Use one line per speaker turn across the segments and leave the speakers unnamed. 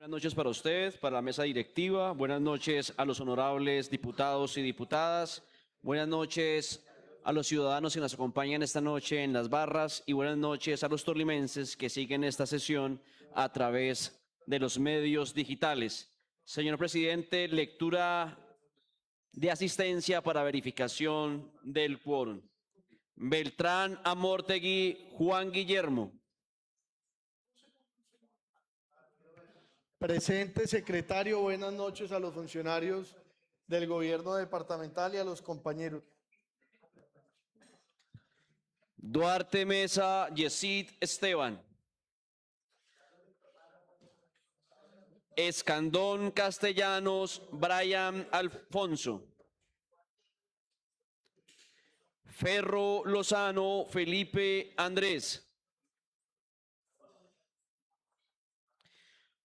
Buenas noches para usted, para la mesa directiva. Buenas noches a los honorables diputados y diputadas. Buenas noches a los ciudadanos que nos acompañan esta noche en las barras y buenas noches a los tolimenses que siguen esta sesión a través de los medios digitales. Señor presidente, lectura de asistencia para verificación del quórum. Beltrán Amortegui Juan Guillermo.
Presente, secretario. Buenas noches a los funcionarios del gobierno departamental y a los compañeros.
Duarte Mesa Yesid Esteban. Escandón Castellanos Brian Alfonso. Ferro Lozano Felipe Andrés.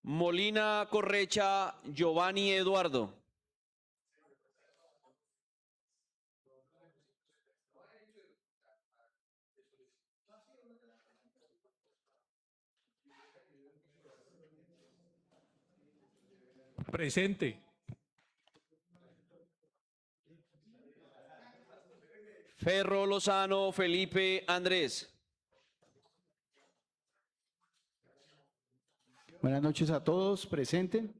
Molina Correcha Giovanni Eduardo.
Presente.
Ferro Lozano Felipe Andrés.
Buenas noches a todos, presente.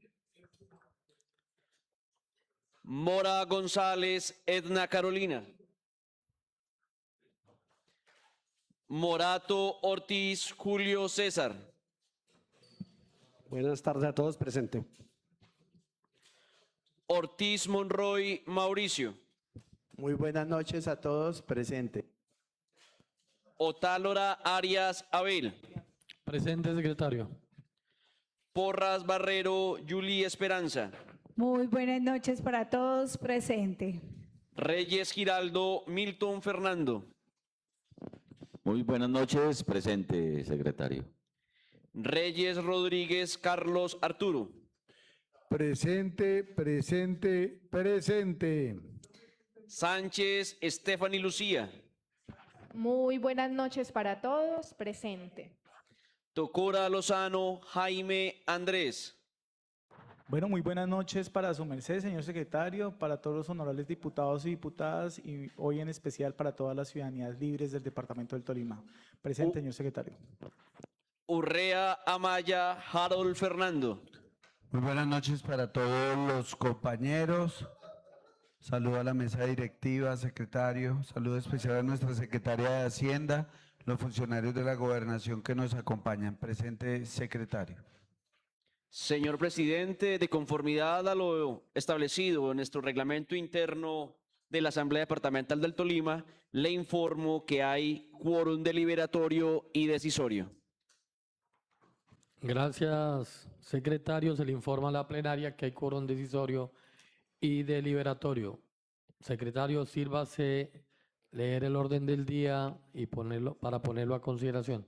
Mora González Edna Carolina. Morato Ortiz Julio César.
Buenas tardes a todos, presente.
Ortiz Monroy Mauricio.
Muy buenas noches a todos, presente.
Otálora Arias Abel.
Presente, secretario.
Porras Barrero Yuli Esperanza.
Muy buenas noches para todos, presente.
Reyes Giraldo Milton Fernando.
Muy buenas noches, presente, secretario.
Reyes Rodríguez Carlos Arturo.
Presente, presente, presente.
Sánchez Stephanie Lucía.
Muy buenas noches para todos, presente.
Tocora Lozano Jaime Andrés.
Bueno, muy buenas noches para su merced, señor secretario, para todos los honorables diputados y diputadas y hoy en especial para todas las ciudadanías libres del departamento del Tolima. Presente, señor secretario.
Urrea Amaya Harold Fernando.
Muy buenas noches para todos los compañeros. Saludo a la mesa directiva, secretario. Saludo especial a nuestra secretaria de Hacienda, los funcionarios de la gobernación que nos acompañan. Presente, secretario.
Señor presidente, de conformidad a lo establecido en nuestro reglamento interno de la Asamblea Departamental del Tolima, le informo que hay quórum deliberatorio y decisorio.
Gracias, secretario. Se le informa a la plenaria que hay quórum decisorio y deliberatorio. Secretario, sírvase leer el orden del día y para ponerlo a consideración.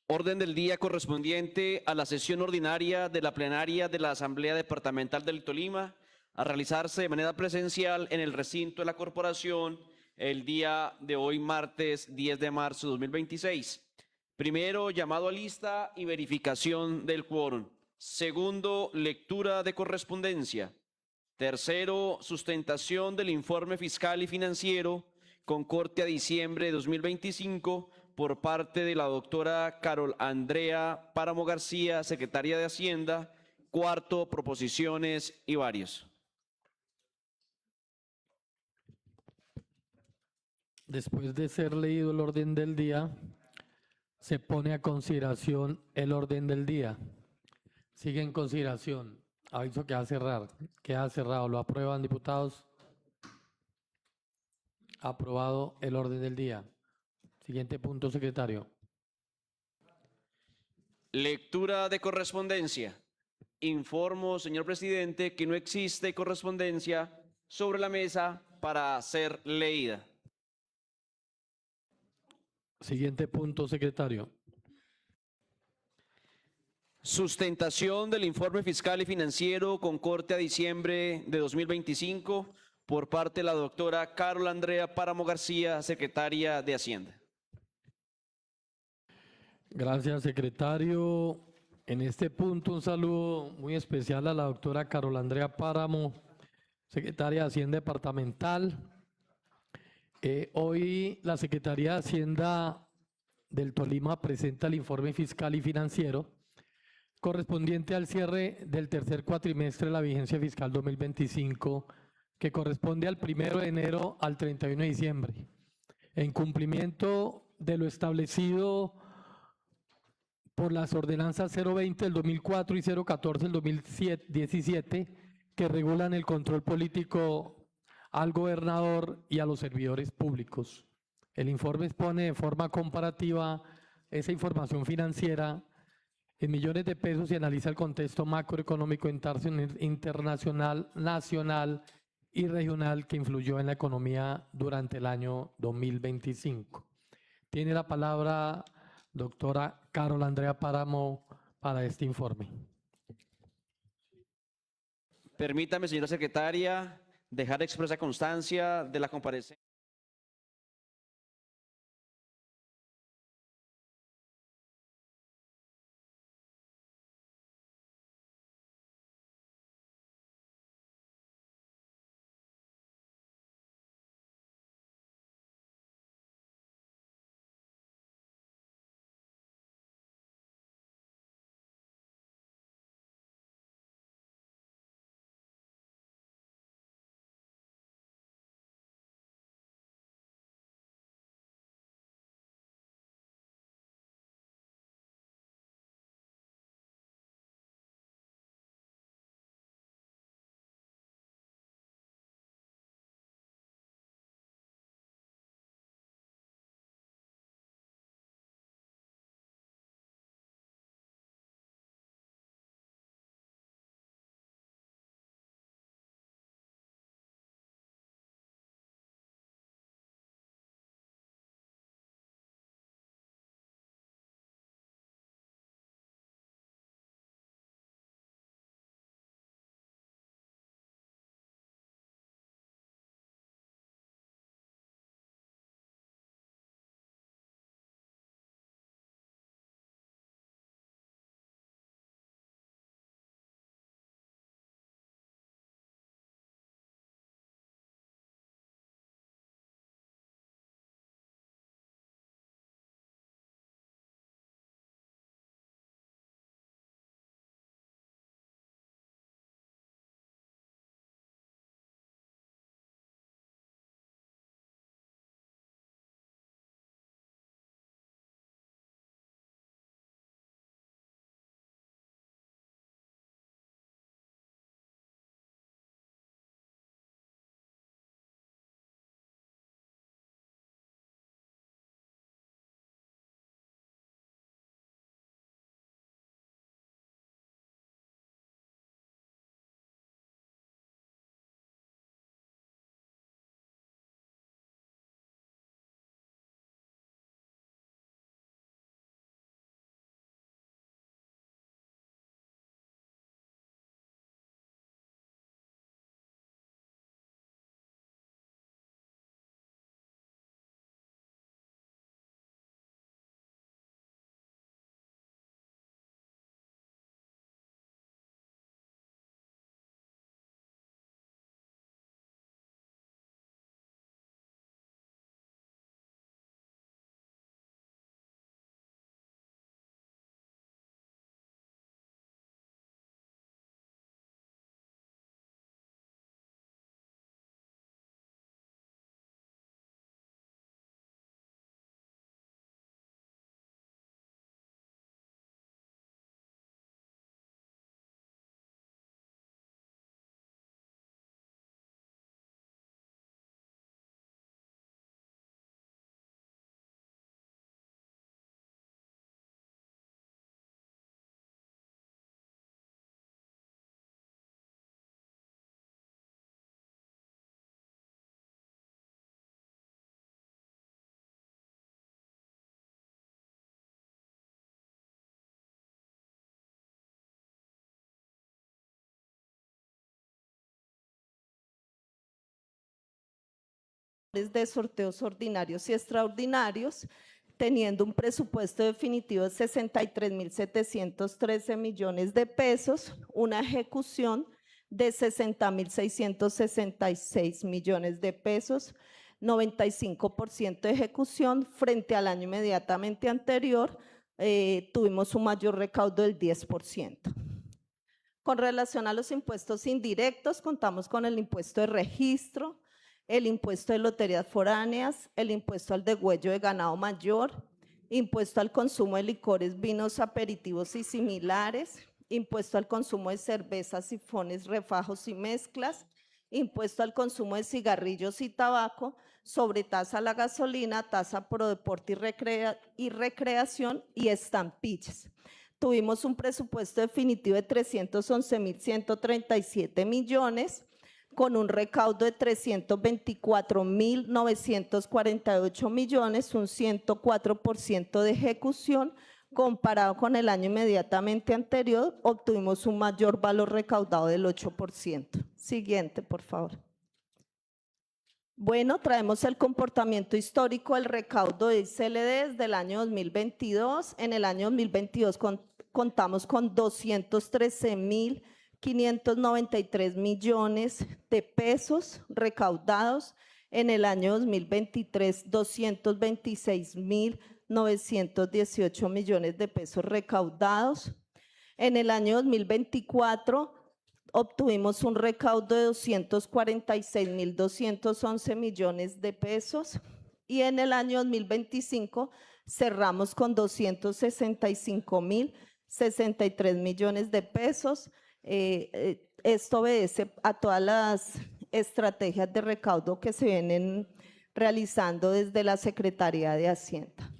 Orden del día correspondiente a la sesión ordinaria de la plenaria de la Asamblea Departamental del Tolima, a realizarse de manera presencial en el recinto de la corporación el día de hoy, martes 10 de marzo de 2026. Primero, llamado a lista y verificación del quórum. Segundo, lectura de correspondencia. Tercero, sustentación del informe fiscal y financiero con corte a diciembre de 2025 por parte de la doctora Carol Andrea Páramo García, secretaria de Hacienda. Cuarto, proposiciones y varios.
Después de ser leído el orden del día, se pone a consideración el orden del día. Sigue en consideración. Aviso que va a cerrar. Queda cerrado. ¿Lo aprueban, diputados? Aprobado el orden del día. Siguiente punto, secretario.
Lectura de correspondencia. Informo, señor presidente, que no existe correspondencia sobre la mesa para ser leída.
Siguiente punto, secretario.
Sustentación del informe fiscal y financiero con corte a diciembre de 2025 por parte de la doctora Carol Andrea Páramo García, secretaria de Hacienda.
Gracias, secretario. En este punto, un saludo muy especial a la doctora Carol Andrea Páramo, secretaria de Hacienda Departamental. Hoy la Secretaría de Hacienda del Tolima presenta el informe fiscal y financiero correspondiente al cierre del tercer cuatrimestre de la vigencia fiscal 2025, que corresponde al 1 de enero al 31 de diciembre, en cumplimiento de lo establecido por las ordenanzas 020 del 2004 y 014 del 2017, que regulan el control político al gobernador y a los servidores públicos. El informe expone de forma comparativa esa información financiera en millones de pesos y analiza el contexto macroeconómico internacional, nacional y regional que influyó en la economía durante el año 2025. Tiene la palabra doctora Carol Andrea Páramo para este informe.
Permítame, señora secretaria, dejar expresa constancia de la comparecencia.
de sorteos ordinarios y extraordinarios teniendo un presupuesto definitivo de 63.713 millones de pesos, una ejecución de 60.666 millones de pesos, 95% de ejecución frente al año inmediatamente anterior, tuvimos un mayor recaudo del 10%. Con relación a los impuestos indirectos, contamos con el impuesto de registro, el impuesto de loterías foráneas, el impuesto al degüello de ganado mayor, impuesto al consumo de licores, vinos, aperitivos y similares, impuesto al consumo de cervezas, sifones, refajos y mezclas, impuesto al consumo de cigarrillos y tabaco, sobretasa a la gasolina, tasa pro deporte y recreación y estampillas. Tuvimos un presupuesto definitivo de 311.137 millones, con un recaudo de 324.948 millones, un 104% de ejecución. Comparado con el año inmediatamente anterior, obtuvimos un mayor valor recaudado del 8%. Siguiente, por favor. Bueno, traemos el comportamiento histórico del recaudo de ICLD desde el año 2022. En el año 2022 contamos con 213.593 millones de pesos recaudados. En el año 2023, 226.918 millones de pesos recaudados. En el año 2024 obtuvimos un recaudo de 246.211 millones de pesos y en el año 2025 cerramos con 265.063 millones de pesos. Esto obedece a todas las estrategias de recaudo que se vienen realizando desde la Secretaría de Hacienda.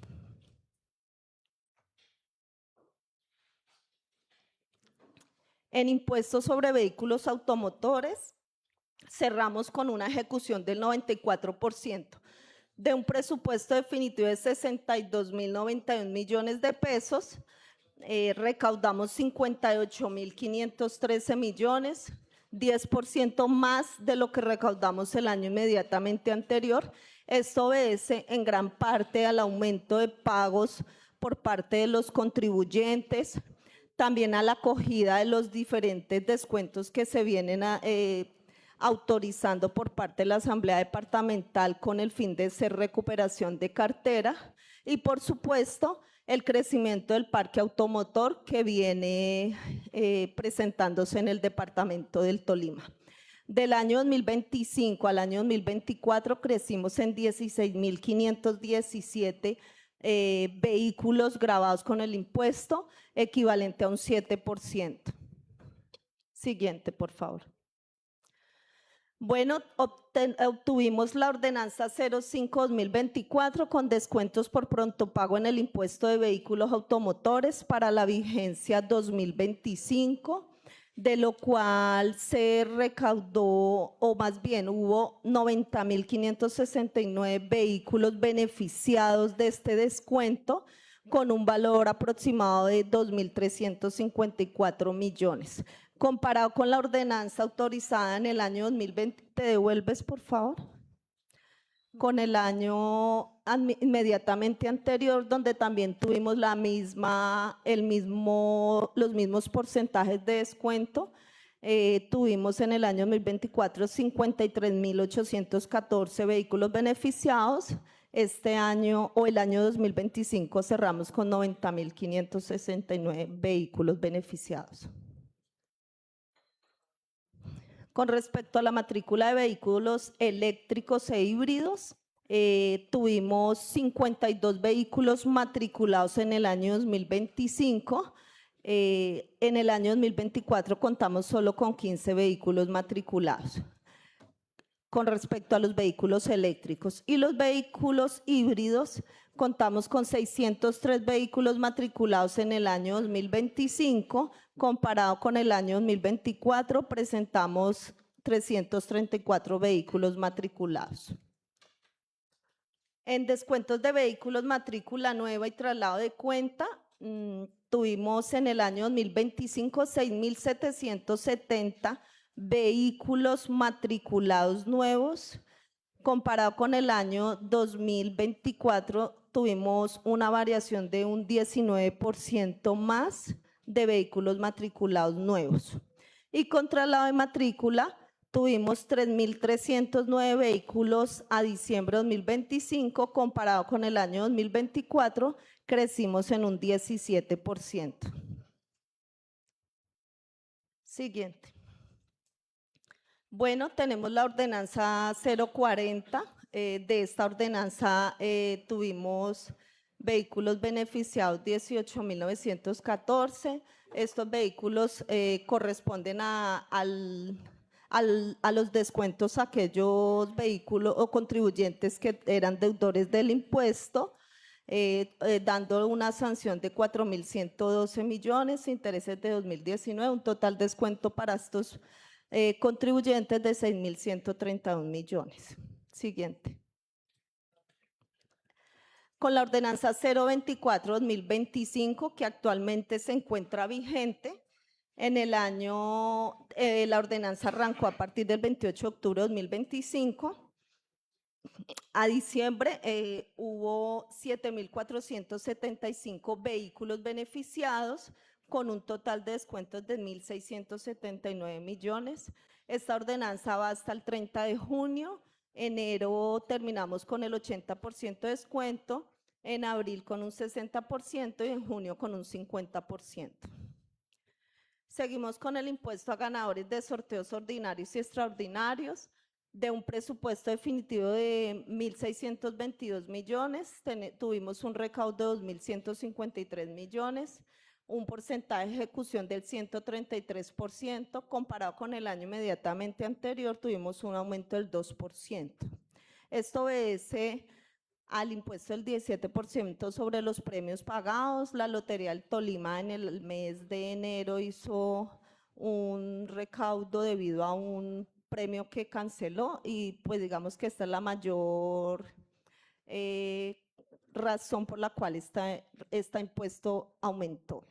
En impuestos sobre vehículos automotores, cerramos con una ejecución del 94% de un presupuesto definitivo de 62.091 millones de pesos. Recaudamos 58.513 millones, 10% más de lo que recaudamos el año inmediatamente anterior. Esto obedece en gran parte al aumento de pagos por parte de los contribuyentes, también a la acogida de los diferentes descuentos que se vienen autorizando por parte de la Asamblea Departamental con el fin de ser recuperación de cartera y, por supuesto, el crecimiento del parque automotor que viene presentándose en el departamento del Tolima. Del año 2025 al año 2024 crecimos en 16.517 vehículos gravados con el impuesto, equivalente a un 7%. Siguiente, por favor. Bueno, obtuvimos la ordenanza 05-2024 con descuentos por pronto pago en el impuesto de vehículos automotores para la vigencia 2025, de lo cual se recaudó, o más bien hubo 90.569 vehículos beneficiados de este descuento con un valor aproximado de 2.354 millones. Comparado con la ordenanza autorizada en el año 2020, ¿te devuelves, por favor? Con el año inmediatamente anterior, donde también tuvimos los mismos porcentajes de descuento, tuvimos en el año 2024 53.814 vehículos beneficiados. Este año o el año 2025 cerramos con 90.569 vehículos beneficiados. Con respecto a la matrícula de vehículos eléctricos e híbridos, tuvimos 52 vehículos matriculados en el año 2025. En el año 2024 contamos solo con 15 vehículos matriculados con respecto a los vehículos eléctricos. Y los vehículos híbridos, contamos con 603 vehículos matriculados en el año 2025. Comparado con el año 2024, presentamos 334 vehículos matriculados. En descuentos de vehículos matrícula nueva y traslado de cuenta, tuvimos en el año 2025 6.770 vehículos matriculados nuevos. Comparado con el año 2024, tuvimos una variación de un 19% más de vehículos matriculados nuevos. Y con traslado de matrícula tuvimos 3.309 vehículos a diciembre de 2025, comparado con el año 2024, crecimos en un 17%. Siguiente. Bueno, tenemos la ordenanza 040. De esta ordenanza tuvimos vehículos beneficiados 18.914. Estos vehículos corresponden a los descuentos a aquellos vehículos o contribuyentes que eran deudores del impuesto, dando una sanción de 4.112 millones, intereses de 2019, un total descuento para estos contribuyentes de 6.131 millones. Siguiente. Con la ordenanza 024-2025, que actualmente se encuentra vigente, en el año, la ordenanza arrancó a partir del 28 de octubre de 2025. A diciembre hubo 7.475 vehículos beneficiados, con un total de descuentos de 1.679 millones. Esta ordenanza va hasta el 30 de junio. Enero terminamos con el 80% de descuento, en abril con un 60% y en junio con un 50%. Seguimos con el impuesto a ganadores de sorteos ordinarios y extraordinarios. De un presupuesto definitivo de 1.622 millones, tuvimos un recaudo de 2.153 millones, un porcentaje de ejecución del 133%, comparado con el año inmediatamente anterior tuvimos un aumento del 2%. Esto obedece al impuesto del 17% sobre los premios pagados. La Lotería del Tolima en el mes de enero hizo un recaudo debido a un premio que canceló y pues digamos que esta es la mayor razón por la cual este impuesto aumentó.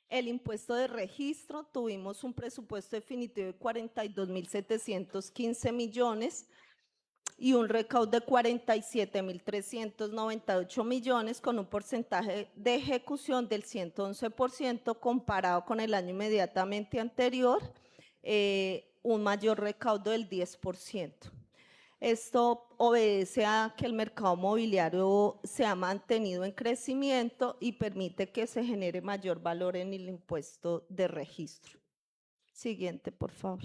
El impuesto de registro, tuvimos un presupuesto definitivo de 42.715 millones y un recaudo de 47.398 millones, con un porcentaje de ejecución del 111%, comparado con el año inmediatamente anterior, un mayor recaudo del 10%. Esto obedece a que el mercado mobiliario se ha mantenido en crecimiento y permite que se genere mayor valor en el impuesto de registro. Siguiente, por favor.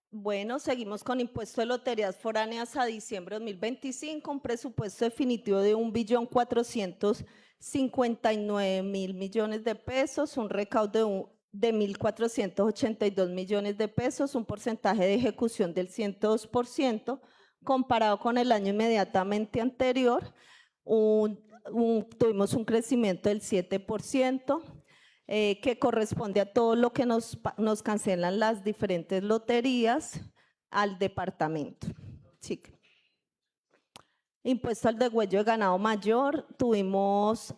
Bueno, seguimos con impuesto de loterías foráneas a diciembre de 2025, un presupuesto definitivo de 1.459.000 millones de pesos, un recaudo de 1.482 millones de pesos, un porcentaje de ejecución del 102%, comparado con el año inmediatamente anterior, tuvimos un crecimiento del 7%, que corresponde a todo lo que nos cancelan las diferentes loterías al departamento. Sí. Impuesto al degüello de ganado mayor, tuvimos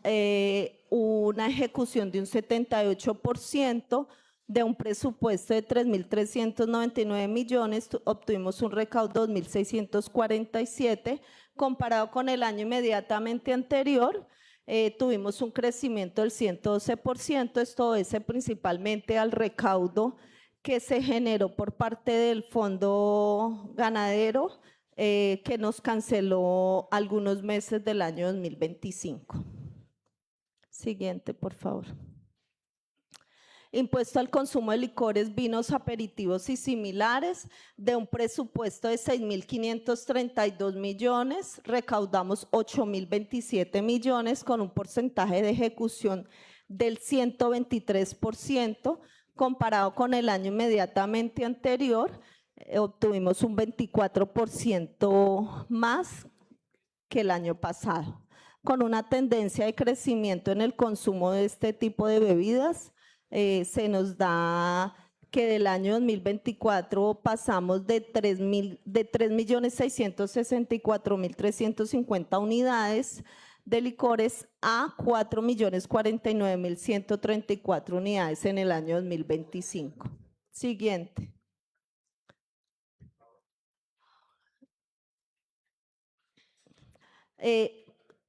una ejecución de un 78%, de un presupuesto de 3.399 millones, obtuvimos un recaudo de 2.647, comparado con el año inmediatamente anterior, tuvimos un crecimiento del 112%, esto es principalmente al recaudo que se generó por parte del Fondo Ganadero, que nos canceló algunos meses del año 2025. Siguiente, por favor. Impuesto al consumo de licores, vinos, aperitivos y similares, de un presupuesto de 6.532 millones, recaudamos 8.027 millones con un porcentaje de ejecución del 123%, comparado con el año inmediatamente anterior, obtuvimos un 24% más que el año pasado, con una tendencia de crecimiento en el consumo de este tipo de bebidas. Se nos da que del año 2024 pasamos de 3.664.350 unidades de licores a 4.049.134 unidades en el año 2025. Siguiente.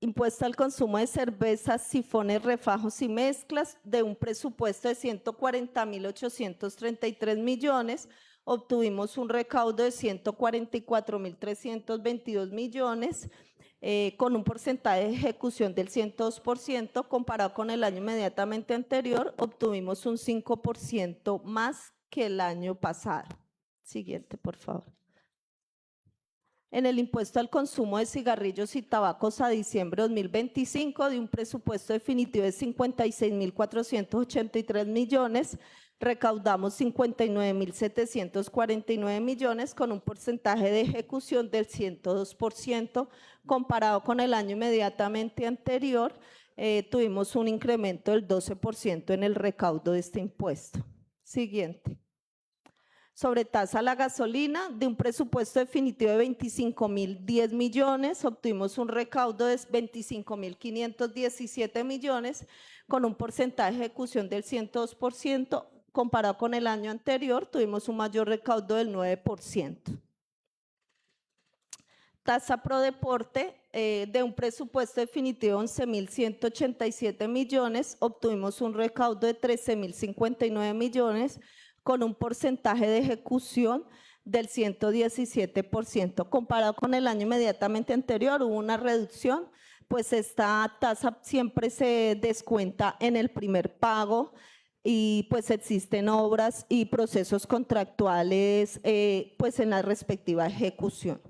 Impuesto al consumo de cervezas, sifones, refajos y mezclas, de un presupuesto de 140.833 millones, obtuvimos un recaudo de 144.322 millones, con un porcentaje de ejecución del 102%, comparado con el año inmediatamente anterior, obtuvimos un 5% más que el año pasado. Siguiente, por favor. En el impuesto al consumo de cigarrillos y tabacos a diciembre de 2025, de un presupuesto definitivo de 56.483 millones, recaudamos 59.749 millones con un porcentaje de ejecución del 102%, comparado con el año inmediatamente anterior, tuvimos un incremento del 12% en el recaudo de este impuesto. Siguiente. Sobre tasa a la gasolina, de un presupuesto definitivo de 25.010 millones, obtuvimos un recaudo de 25.517 millones con un porcentaje de ejecución del 102%, comparado con el año anterior, tuvimos un mayor recaudo del 9%. Tasa pro deporte, de un presupuesto definitivo de 11.187 millones, obtuvimos un recaudo de 13.059 millones, con un porcentaje de ejecución del 117%. Comparado con el año inmediatamente anterior, hubo una reducción, pues esta tasa siempre se descuenta en el primer pago y pues existen obras y procesos contractuales pues en la respectiva ejecución.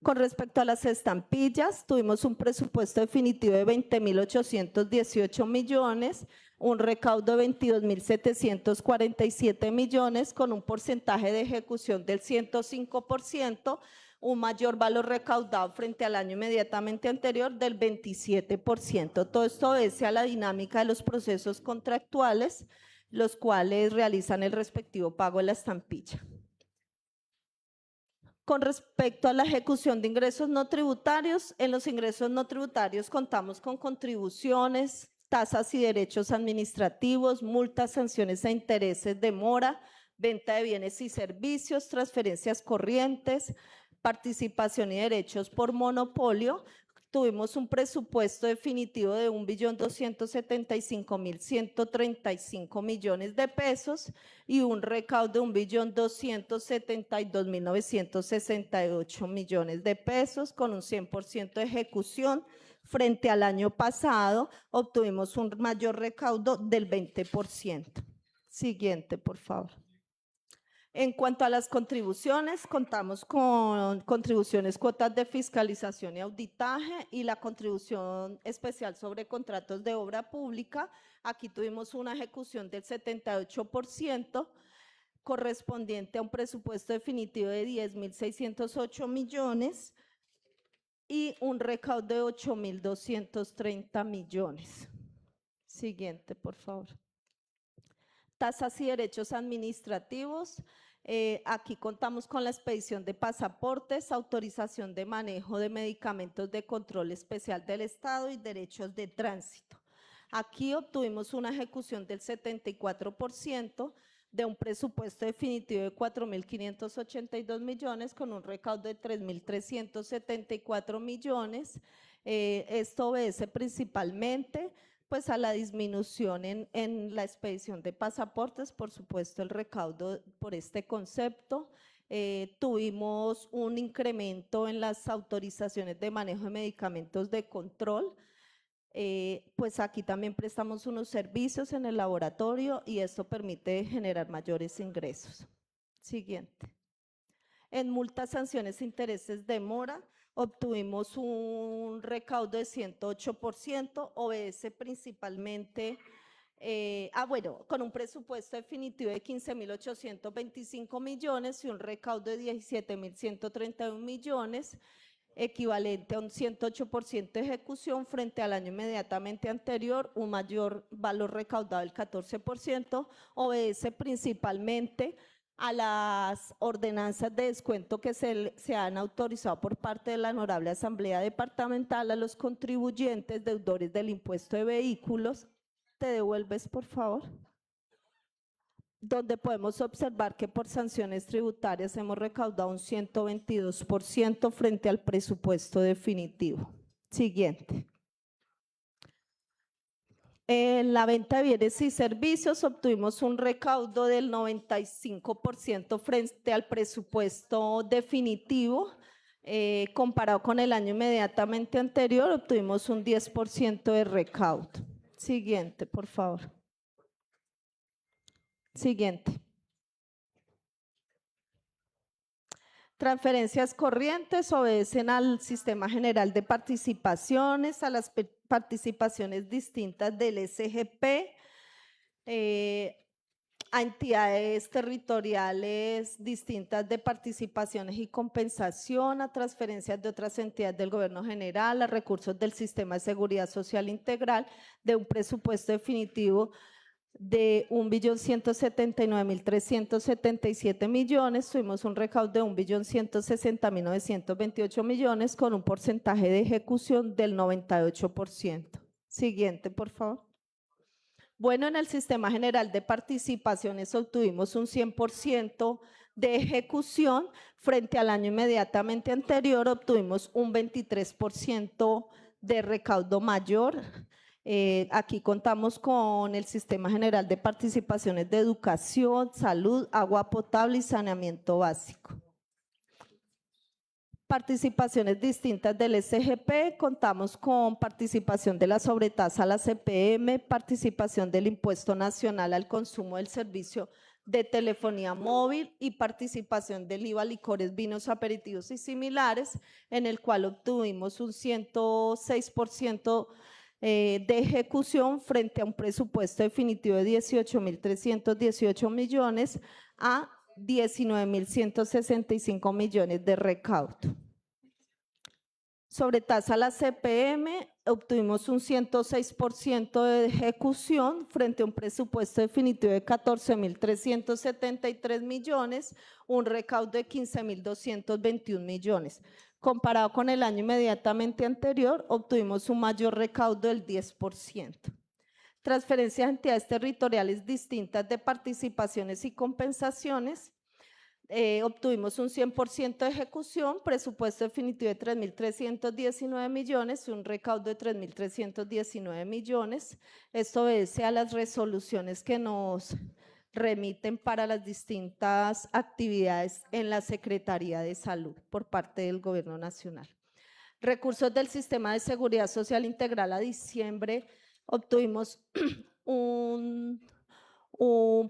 Con respecto a las estampillas, tuvimos un presupuesto definitivo de 20.818 millones, un recaudo de 22.747 millones con un porcentaje de ejecución del 105%, un mayor valor recaudado frente al año inmediatamente anterior del 27%. Todo esto obedece a la dinámica de los procesos contractuales, los cuales realizan el respectivo pago de la estampilla. Con respecto a la ejecución de ingresos no tributarios, en los ingresos no tributarios contamos con contribuciones, tasas y derechos administrativos, multas, sanciones e intereses de mora, venta de bienes y servicios, transferencias corrientes, participación y derechos por monopolio. Tuvimos un presupuesto definitivo de 1.275.135 millones de pesos y un recaudo de 1.272.968 millones de pesos con un 100% de ejecución. Frente al año pasado, obtuvimos un mayor recaudo del 20%. Siguiente, por favor. En cuanto a las contribuciones, contamos con contribuciones, cuotas de fiscalización y auditaje y la contribución especial sobre contratos de obra pública. Aquí tuvimos una ejecución del 78%, correspondiente a un presupuesto definitivo de 10.608 millones y un recaudo de 8.230 millones. Siguiente, por favor. Tasas y derechos administrativos. Aquí contamos con la expedición de pasaportes, autorización de manejo de medicamentos de control especial del Estado y derechos de tránsito. Aquí obtuvimos una ejecución del 74%, de un presupuesto definitivo de 4.582 millones con un recaudo de 3.374 millones. Esto obedece principalmente pues a la disminución en la expedición de pasaportes, por supuesto el recaudo por este concepto. Tuvimos un incremento en las autorizaciones de manejo de medicamentos de control. Pues aquí también prestamos unos servicios en el laboratorio y esto permite generar mayores ingresos. Siguiente. En multas, sanciones e intereses de mora, obtuvimos un recaudo de 108%, obedece principalmente, con un presupuesto definitivo de 15.825 millones y un recaudo de 17.131 millones, equivalente a un 108% de ejecución frente al año inmediatamente anterior, un mayor valor recaudado del 14%, obedece principalmente a las ordenanzas de descuento que se han autorizado por parte de la Honorable Asamblea Departamental a los contribuyentes deudores del impuesto de vehículos. ¿Te devuelves, por favor? Donde podemos observar que por sanciones tributarias hemos recaudado un 122% frente al presupuesto definitivo. Siguiente. En la venta de bienes y servicios obtuvimos un recaudo del 95% frente al presupuesto definitivo. Comparado con el año inmediatamente anterior, obtuvimos un 10% de recaudo. Siguiente, por favor. Siguiente. Transferencias corrientes obedecen al Sistema General de Participaciones, a las participaciones distintas del SGP, a entidades territoriales distintas de participaciones y compensación, a transferencias de otras entidades del Gobierno General, a recursos del Sistema de Seguridad Social Integral, de un presupuesto definitivo de 1.179.377 millones, tuvimos un recaudo de 1.160.928 millones con un porcentaje de ejecución del 98%. Siguiente, por favor. Bueno, en el Sistema General de Participaciones obtuvimos un 100% de ejecución. Frente al año inmediatamente anterior obtuvimos un 23% de recaudo mayor. Aquí contamos con el Sistema General de Participaciones de Educación, Salud, Agua Potable y Saneamiento Básico. Participaciones distintas del SGP, contamos con participación de la sobretasa a la CPM, participación del Impuesto Nacional al Consumo del Servicio de Telefonía Móvil y participación del IVA, licores, vinos, aperitivos y similares, en el cual obtuvimos un 106% de ejecución frente a un presupuesto definitivo de 18.318 millones a 19.165 millones de recaudo. Sobre tasa a la CPM, obtuvimos un 106% de ejecución frente a un presupuesto definitivo de 14.373 millones, un recaudo de 15.221 millones. Comparado con el año inmediatamente anterior, obtuvimos un mayor recaudo del 10%. Transferencias a entidades territoriales distintas de participaciones y compensaciones, obtuvimos un 100% de ejecución, presupuesto definitivo de 3.319 millones y un recaudo de 3.319 millones. Esto obedece a las resoluciones que nos remiten para las distintas actividades en la Secretaría de Salud por parte del Gobierno Nacional. Recursos del Sistema de Seguridad Social Integral a diciembre, obtuvimos un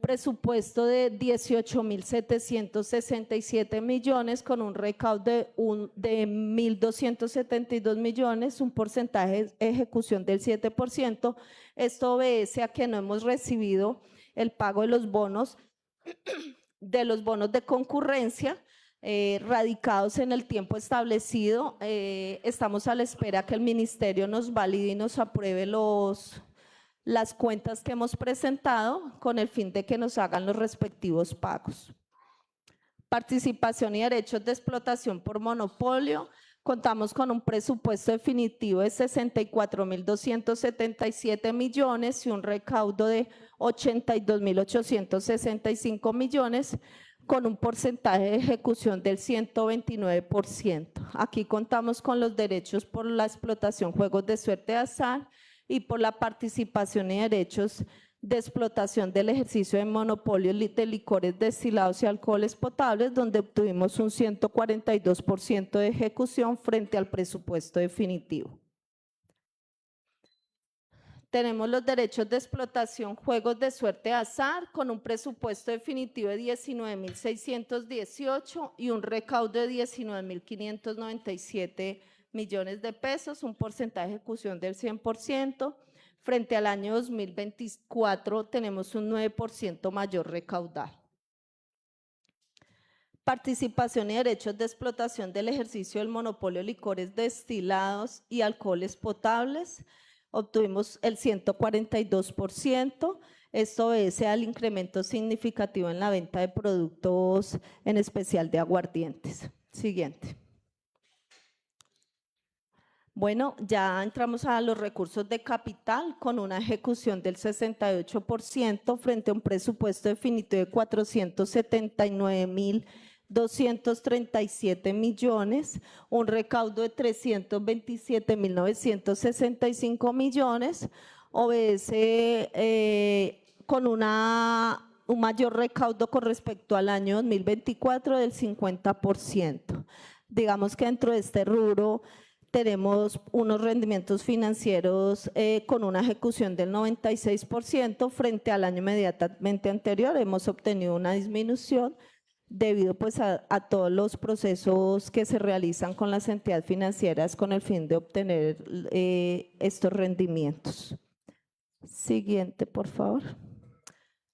presupuesto de 18.767 millones con un recaudo de 1.272 millones, un porcentaje de ejecución del 7%. Esto obedece a que no hemos recibido el pago de los bonos de concurrencia radicados en el tiempo establecido. Estamos a la espera que el ministerio nos valide y nos apruebe las cuentas que hemos presentado con el fin de que nos hagan los respectivos pagos. Participación y derechos de explotación por monopolio. Contamos con un presupuesto definitivo de 64.277 millones y un recaudo de 82.865 millones con un porcentaje de ejecución del 129%. Aquí contamos con los derechos por la explotación, juegos de suerte de azar y por la participación y derechos de explotación del ejercicio de monopolio de licores destilados y alcoholes potables, donde obtuvimos un 142% de ejecución frente al presupuesto definitivo. Tenemos los derechos de explotación, juegos de suerte de azar, con un presupuesto definitivo de 19.618 y un recaudo de 19.597 millones de pesos, un porcentaje de ejecución del 100%. Frente al año 2024 tenemos un 9% mayor recaudado. Participación y derechos de explotación del ejercicio del monopolio de licores destilados y alcoholes potables. Obtuvimos el 142%. Esto obedece al incremento significativo en la venta de productos, en especial de aguardientes. Siguiente. Bueno, ya entramos a los recursos de capital con una ejecución del 68% frente a un presupuesto definitivo de 479.000 237 millones, un recaudo de 327.965 millones, obedece con un mayor recaudo con respecto al año 2024 del 50%. Digamos que dentro de este rubro tenemos unos rendimientos financieros con una ejecución del 96% frente al año inmediatamente anterior. Hemos obtenido una disminución debido pues a todos los procesos que se realizan con las entidades financieras con el fin de obtener estos rendimientos. Siguiente, por favor.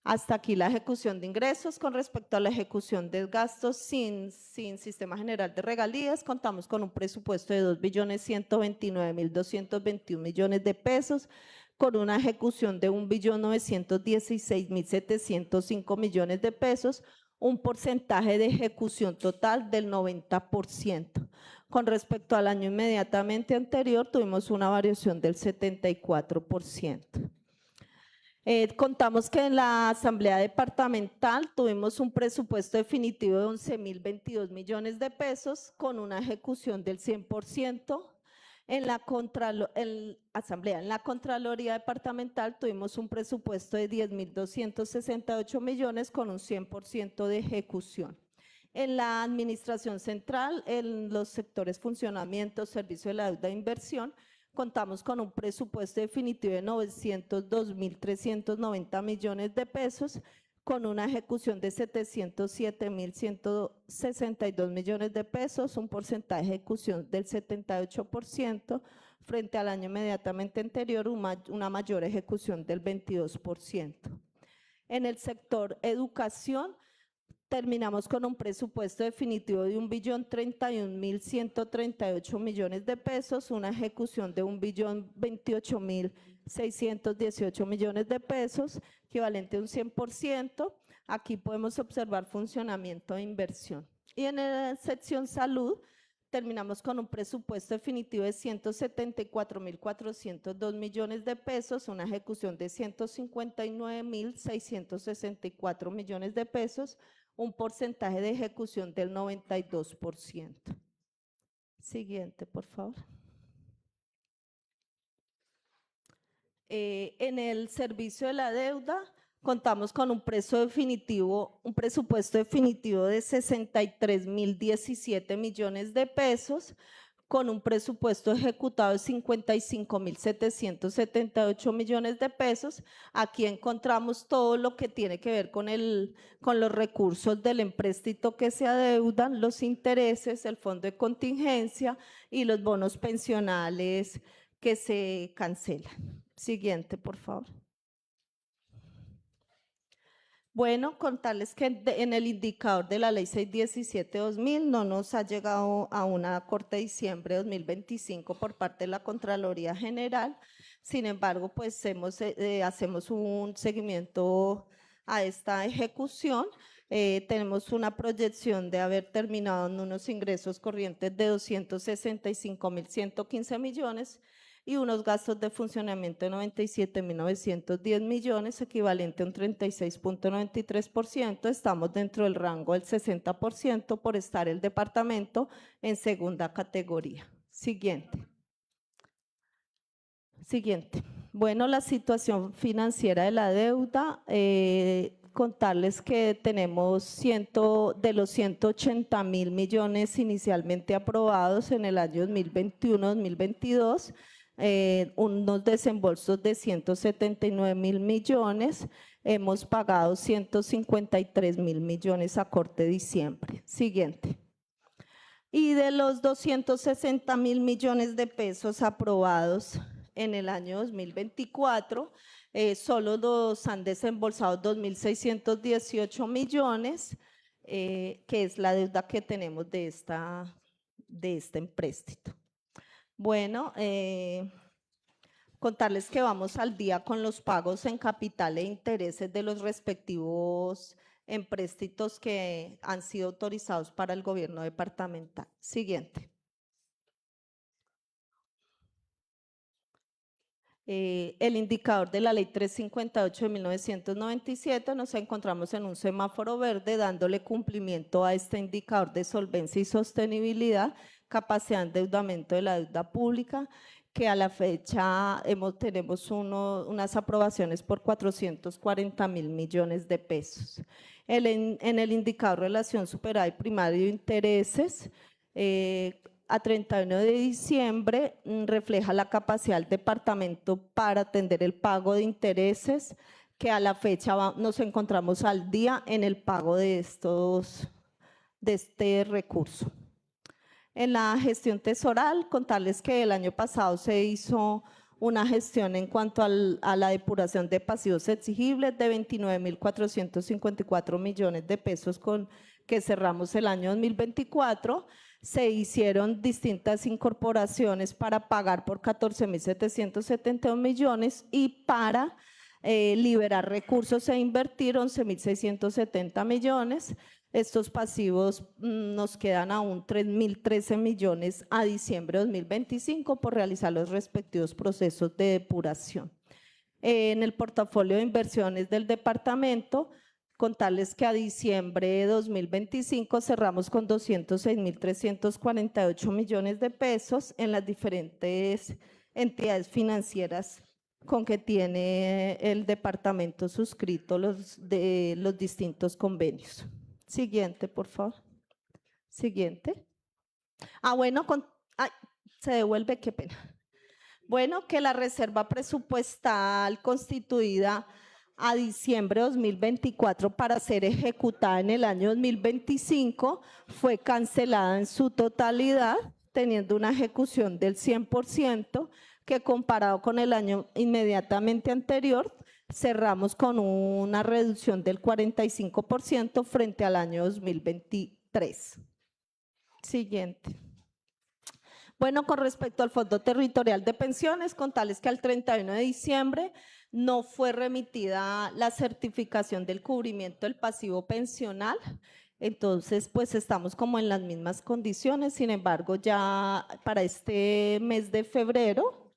Hasta aquí la ejecución de ingresos. Con respecto a la ejecución de gastos sin Sistema General de Regalías, contamos con un presupuesto de 2.129.221 millones de pesos, con una ejecución de 1.916.705 millones de pesos, un porcentaje de ejecución total del 90%. Con respecto al año inmediatamente anterior, tuvimos una variación del 74%. Contamos que en la Asamblea Departamental tuvimos un presupuesto definitivo de 11.022 millones de pesos con una ejecución del 100%. En la Contraloría Departamental tuvimos un presupuesto de 10.268 millones con un 100% de ejecución. En la Administración Central, en los sectores funcionamiento, servicio de la deuda e inversión, contamos con un presupuesto definitivo de 902.390 millones de pesos con una ejecución de 707.162 millones de pesos, un porcentaje de ejecución del 78%, frente al año inmediatamente anterior, una mayor ejecución del 22%. En el sector educación, terminamos con un presupuesto definitivo de 1.031.138 millones de pesos, una ejecución de 1.028.618 millones de pesos, equivalente a un 100%. Aquí podemos observar funcionamiento e inversión. Y en la sección salud, terminamos con un presupuesto definitivo de 174.402 millones de pesos, una ejecución de 159.664 millones de pesos, un porcentaje de ejecución del 92%. Siguiente, por favor. En el servicio de la deuda, contamos con un presupuesto definitivo de 63.017 millones de pesos, con un presupuesto ejecutado de 55.778 millones de pesos. Aquí encontramos todo lo que tiene que ver con los recursos del empréstito que se adeudan, los intereses, el fondo de contingencia y los bonos pensionales que se cancelan. Siguiente, por favor. Bueno, contarles que en el indicador de la ley 617-2000 no nos ha llegado a una corte de diciembre de 2025 por parte de la Contraloría General. Sin embargo, pues hacemos un seguimiento a esta ejecución. Tenemos una proyección de haber terminado en unos ingresos corrientes de 265.115 millones y unos gastos de funcionamiento de 97.910 millones, equivalente a un 36.93%. Estamos dentro del rango del 60% por estar el departamento en segunda categoría. Siguiente. Bueno, la situación financiera de la deuda. Contarles que tenemos de los 180.000 millones inicialmente aprobados en el año 2021-2022, unos desembolsos de 179.000 millones, hemos pagado 153.000 millones a corte de diciembre. Siguiente. Y de los 260.000 millones de pesos aprobados en el año 2024, solo los han desembolsado 2.618 millones, que es la deuda que tenemos de este empréstito. Bueno, contarles que vamos al día con los pagos en capital e intereses de los respectivos empréstitos que han sido autorizados para el gobierno departamental. Siguiente. El indicador de la Ley 358 de 1997, nos encontramos en un semáforo verde dándole cumplimiento a este indicador de solvencia y sostenibilidad, capacidad de endeudamiento de la deuda pública, que a la fecha tenemos unas aprobaciones por 440.000 millones de pesos. En el indicador relación superávit primario de intereses, a 31 de diciembre refleja la capacidad del departamento para atender el pago de intereses, que a la fecha nos encontramos al día en el pago de este recurso. En la gestión tesoral, contarles que el año pasado se hizo una gestión en cuanto a la depuración de pasivos exigibles de 29.454 millones de pesos con que cerramos el año 2024. Se hicieron distintas incorporaciones para pagar por 14.771 millones y para liberar recursos e invertir 11.670 millones. Estos pasivos nos quedan aún 3.013 millones a diciembre de 2025 por realizar los respectivos procesos de depuración. En el portafolio de inversiones del departamento, contarles que a diciembre de 2025 cerramos con 206.348 millones de pesos en las diferentes entidades financieras con que tiene el departamento suscrito los distintos convenios. Siguiente, por favor. Siguiente. Bueno, se devuelve, qué pena. Bueno, que la reserva presupuestal constituida a diciembre de 2024 para ser ejecutada en el año 2025 fue cancelada en su totalidad, teniendo una ejecución del 100%, que comparado con el año inmediatamente anterior, cerramos con una reducción del 45% frente al año 2023. Siguiente. Bueno, con respecto al Fondo Territorial de Pensiones, contarles que al 31 de diciembre no fue remitida la certificación del cubrimiento del pasivo pensional. Entonces, pues estamos como en las mismas condiciones. Sin embargo, ya para este mes de febrero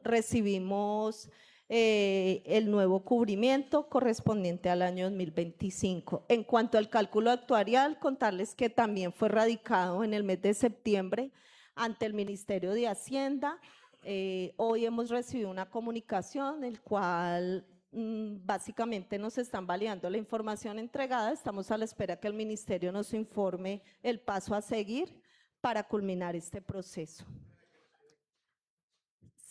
recibimos el nuevo cubrimiento correspondiente al año 2025. En cuanto al cálculo actuarial, contarles que también fue radicado en el mes de septiembre ante el Ministerio de Hacienda. Hoy hemos recibido una comunicación en el cual básicamente nos están validando la información entregada. Estamos a la espera que el Ministerio nos informe el paso a seguir para culminar este proceso.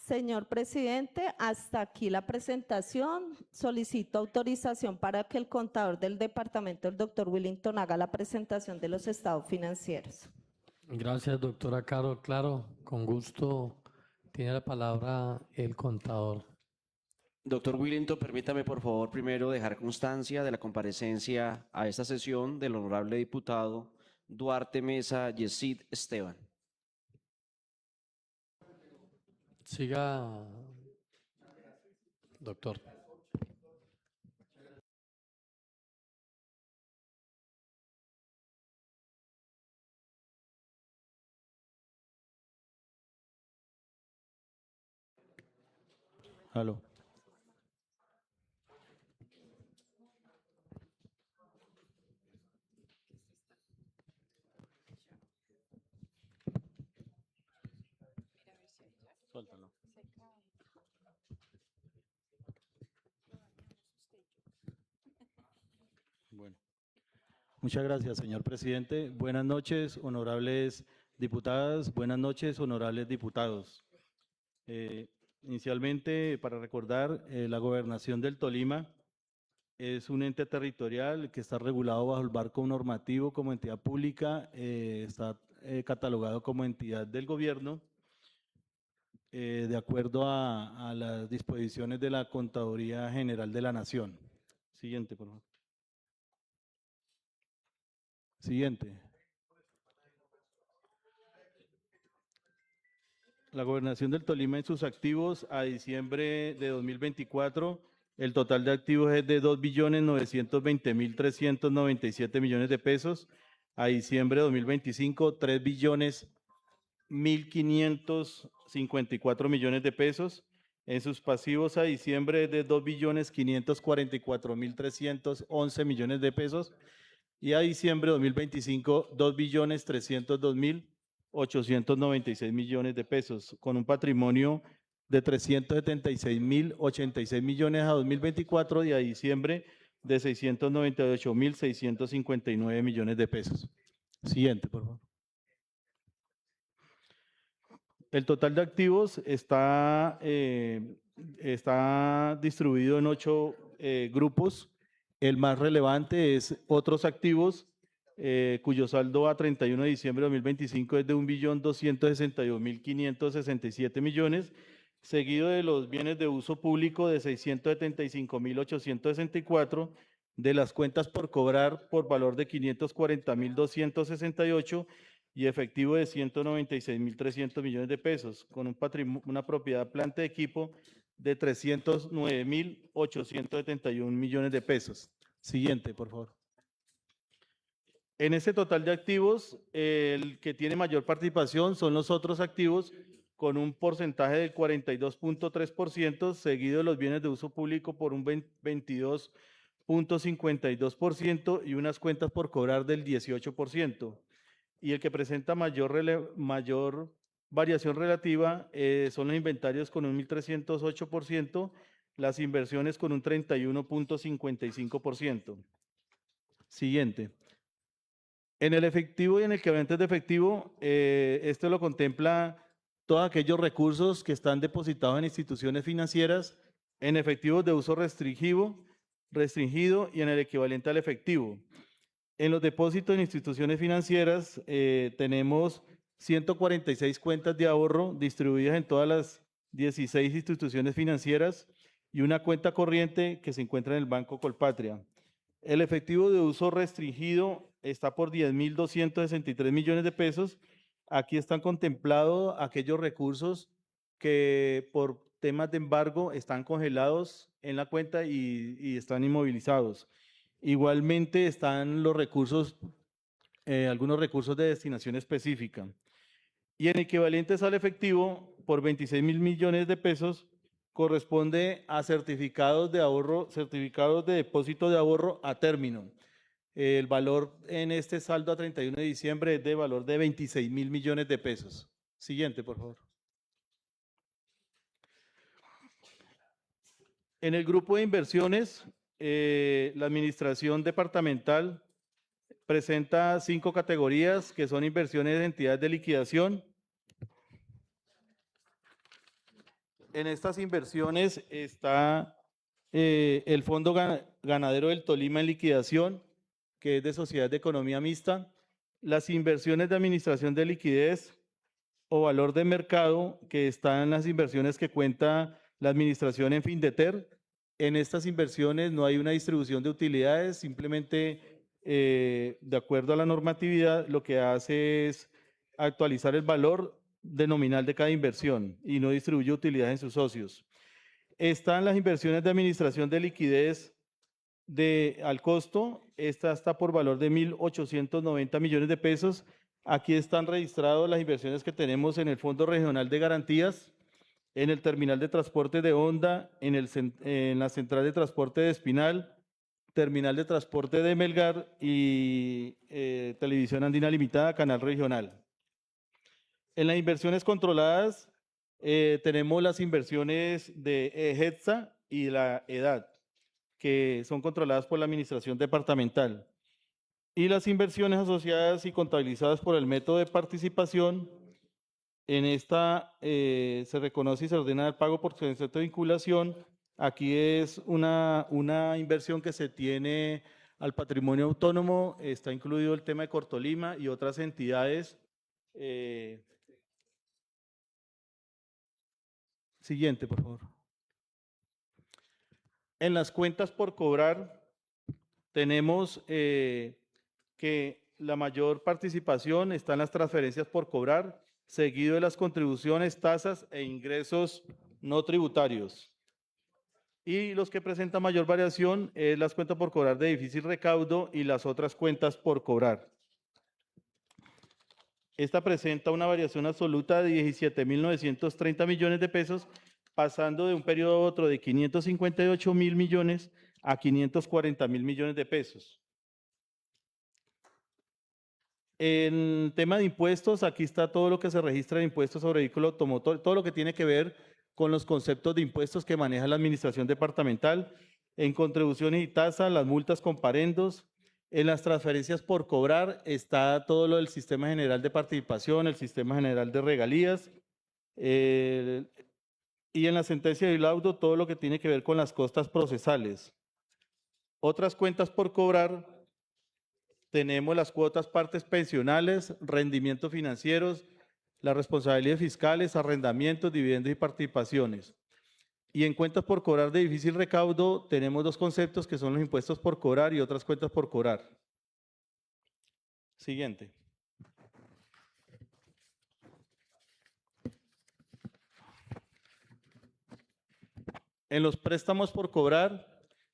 Señor presidente, hasta aquí la presentación. Solicito autorización para que el contador del departamento, el doctor Willington, haga la presentación de los estados financieros.
Gracias, doctora Caro. Claro, con gusto. Tiene la palabra el contador.
Doctor Willington, permítame por favor primero dejar constancia de la comparecencia a esta sesión del honorable diputado Duarte Mesa Yesid Esteban.
Siga, doctor.
Aló. Suéltalo. Bueno. Muchas gracias, señor presidente. Buenas noches, honorables diputadas. Buenas noches, honorables diputados. Inicialmente, para recordar, la Gobernación del Tolima es un ente territorial que está regulado bajo el marco normativo como entidad pública, está catalogado como entidad del gobierno, de acuerdo a las disposiciones de la Contaduría General de la Nación. Siguiente, por favor. Siguiente. La Gobernación del Tolima en sus activos a diciembre de 2024, el total de activos es de 2.920.397 millones de pesos. A diciembre de 2025, 3.1.554 millones de pesos. En sus pasivos a diciembre es de 2.544.311 millones de pesos y a diciembre de 2025 2.302.896 millones de pesos, con un patrimonio de 376.086 millones a 2024 y a diciembre de 698.659 millones de pesos. Siguiente, por favor. El total de activos está distribuido en 8 grupos. El más relevante es otros activos, cuyo saldo a 31 de diciembre de 2025 es de 1.262.567 millones, seguido de los bienes de uso público de 675.864, de las cuentas por cobrar por valor de 540.268 y efectivo de 196.300 millones de pesos, con un una propiedad, planta de equipo de 309.871 millones de pesos. Siguiente, por favor. En ese total de activos, el que tiene mayor participación son los otros activos, con un porcentaje del 42.3%, seguido de los bienes de uso público por un 22.52% y unas cuentas por cobrar del 18%. Y el que presenta mayor variación relativa son los inventarios con un 1.308%, las inversiones con un 31.55%. Siguiente. En el efectivo y en el equivalente de efectivo, esto lo contempla todos aquellos recursos que están depositados en instituciones financieras, en efectivos de uso restringido y en el equivalente al efectivo. En los depósitos en instituciones financieras tenemos 146 cuentas de ahorro distribuidas en todas las 16 instituciones financieras y una cuenta corriente que se encuentra en el Banco Colpatria. El efectivo de uso restringido está por 10.263 millones de pesos. Aquí están contemplados aquellos recursos que por temas de embargo están congelados en la cuenta y están inmovilizados. Igualmente están los recursos, algunos recursos de destinación específica. Y en equivalentes al efectivo, por 26.000 millones de pesos, corresponde a certificados de ahorro, certificados de depósito de ahorro a término. El valor en este saldo a 31 de diciembre es de valor de 26.000 millones de pesos. Siguiente, por favor. En el grupo de inversiones, la administración departamental presenta 5 categorías que son inversiones de entidades de liquidación. En estas inversiones está el Fondo Ganadero del Tolima en liquidación, que es de sociedad de economía mixta, las inversiones de administración de liquidez o valor de mercado, que están las inversiones que cuenta la administración en Findeter. En estas inversiones no hay una distribución de utilidades, simplemente de acuerdo a la normatividad lo que hace es actualizar el valor nominal de cada inversión y no distribuye utilidades en sus socios. Están las inversiones de administración de liquidez al costo, esta está por valor de 1.890 millones de pesos. Aquí están registradas las inversiones que tenemos en el Fondo Regional de Garantías, en el Terminal de Transporte de Honda, en la Central de Transporte de Espinal, Terminal de Transporte de Melgar y Televisión Andina Limitada, Canal Regional. En las inversiones controladas tenemos las inversiones de EGETSA y la EDAD, que son controladas por la Administración Departamental. Y las inversiones asociadas y contabilizadas por el método de participación, en esta se reconoce y se ordena el pago por concepto de vinculación. Aquí es una inversión que se tiene al patrimonio autónomo, está incluido el tema de Cortolima y otras entidades. Siguiente, por favor. En las cuentas por cobrar tenemos que la mayor participación está en las transferencias por cobrar, seguido de las contribuciones, tasas e ingresos no tributarios. Y los que presentan mayor variación es las cuentas por cobrar de difícil recaudo y las otras cuentas por cobrar. Esta presenta una variación absoluta de 17.930 millones de pesos, pasando de un periodo a otro de 558.000 millones a 540.000 millones de pesos. En tema de impuestos, aquí está todo lo que se registra de impuestos sobre vehículo automotor, todo lo que tiene que ver con los conceptos de impuestos que maneja la administración departamental, en contribuciones y tasas, las multas comparendos, en las transferencias por cobrar está todo lo del sistema general de participación, el sistema general de regalías, y en la sentencia de laudo todo lo que tiene que ver con las costas procesales. Otras cuentas por cobrar, tenemos las cuotas partes pensionales, rendimientos financieros, las responsabilidades fiscales, arrendamientos, dividendos y participaciones. Y en cuentas por cobrar de difícil recaudo tenemos dos conceptos que son los impuestos por cobrar y otras cuentas por cobrar. Siguiente. En los préstamos por cobrar,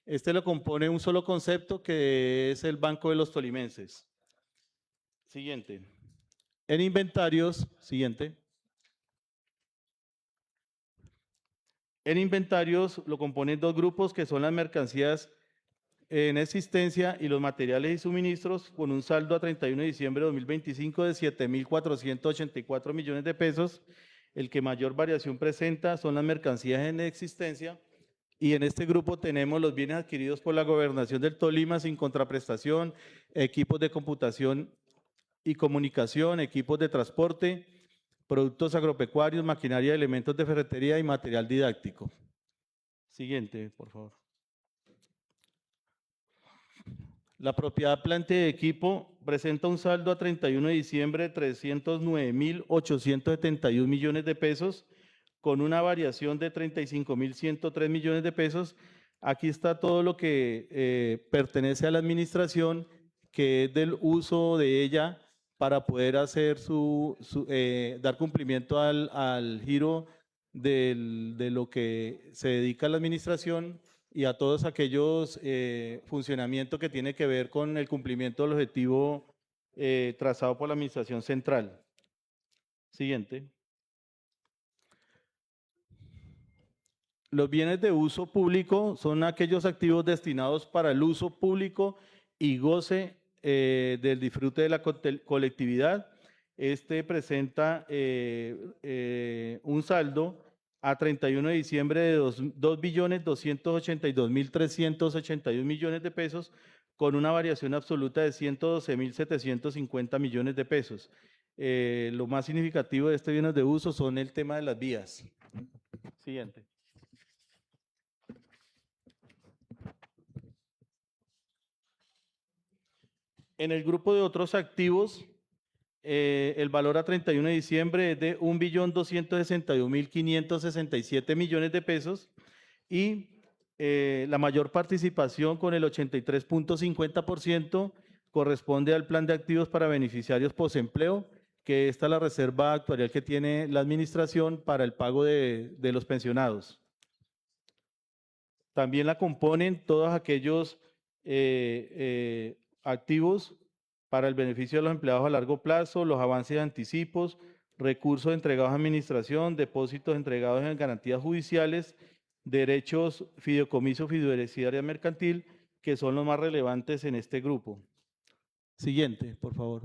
este lo compone un solo concepto que es el Banco de los Tolimenses. Siguiente. En inventarios, siguiente. En inventarios lo componen dos grupos que son las mercancías en existencia y los materiales y suministros con un saldo a 31 de diciembre de 2025 de 7.484 millones de pesos. El que mayor variación presenta son las mercancías en existencia y en este grupo tenemos los bienes adquiridos por la Gobernación del Tolima sin contraprestación, equipos de computación y comunicación, equipos de transporte, productos agropecuarios, maquinaria, elementos de ferretería y material didáctico. Siguiente, por favor. La propiedad, planta y equipo presenta un saldo a 31 de diciembre de 309.871 millones de pesos, con una variación de 35.103 millones de pesos. Aquí está todo lo que pertenece a la administración, que es del uso de ella para poder hacer dar cumplimiento al giro de lo que se dedica a la administración y a todos aquellos funcionamientos que tiene que ver con el cumplimiento del objetivo trazado por la administración central. Siguiente. Los bienes de uso público son aquellos activos destinados para el uso público y goce del disfrute de la colectividad. Este presenta un saldo a 31 de diciembre de 2.282.381 millones de pesos, con una variación absoluta de 112.750 millones de pesos. Lo más significativo de este bienes de uso son el tema de las vías. Siguiente. En el grupo de otros activos, el valor a 31 de diciembre es de 1.261.567 millones de pesos y la mayor participación con el 83.50% corresponde al plan de activos para beneficiarios posempleo, que esta es la reserva actuarial que tiene la administración para el pago de los pensionados. También la componen todos aquellos activos para el beneficio de los empleados a largo plazo, los avances de anticipos, recursos entregados a administración, depósitos entregados en garantías judiciales, derechos, fideicomiso, fiduciaria mercantil, que son los más relevantes en este grupo. Siguiente, por favor.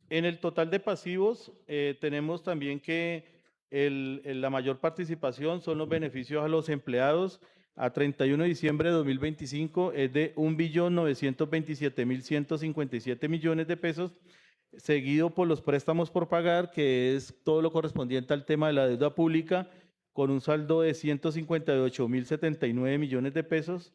En el total de pasivos tenemos también que la mayor participación son los beneficios a los empleados. A 31 de diciembre de 2025 es de 1.927.157 millones de pesos, seguido por los préstamos por pagar, que es todo lo correspondiente al tema de la deuda pública, con un saldo de 158.079 millones de pesos.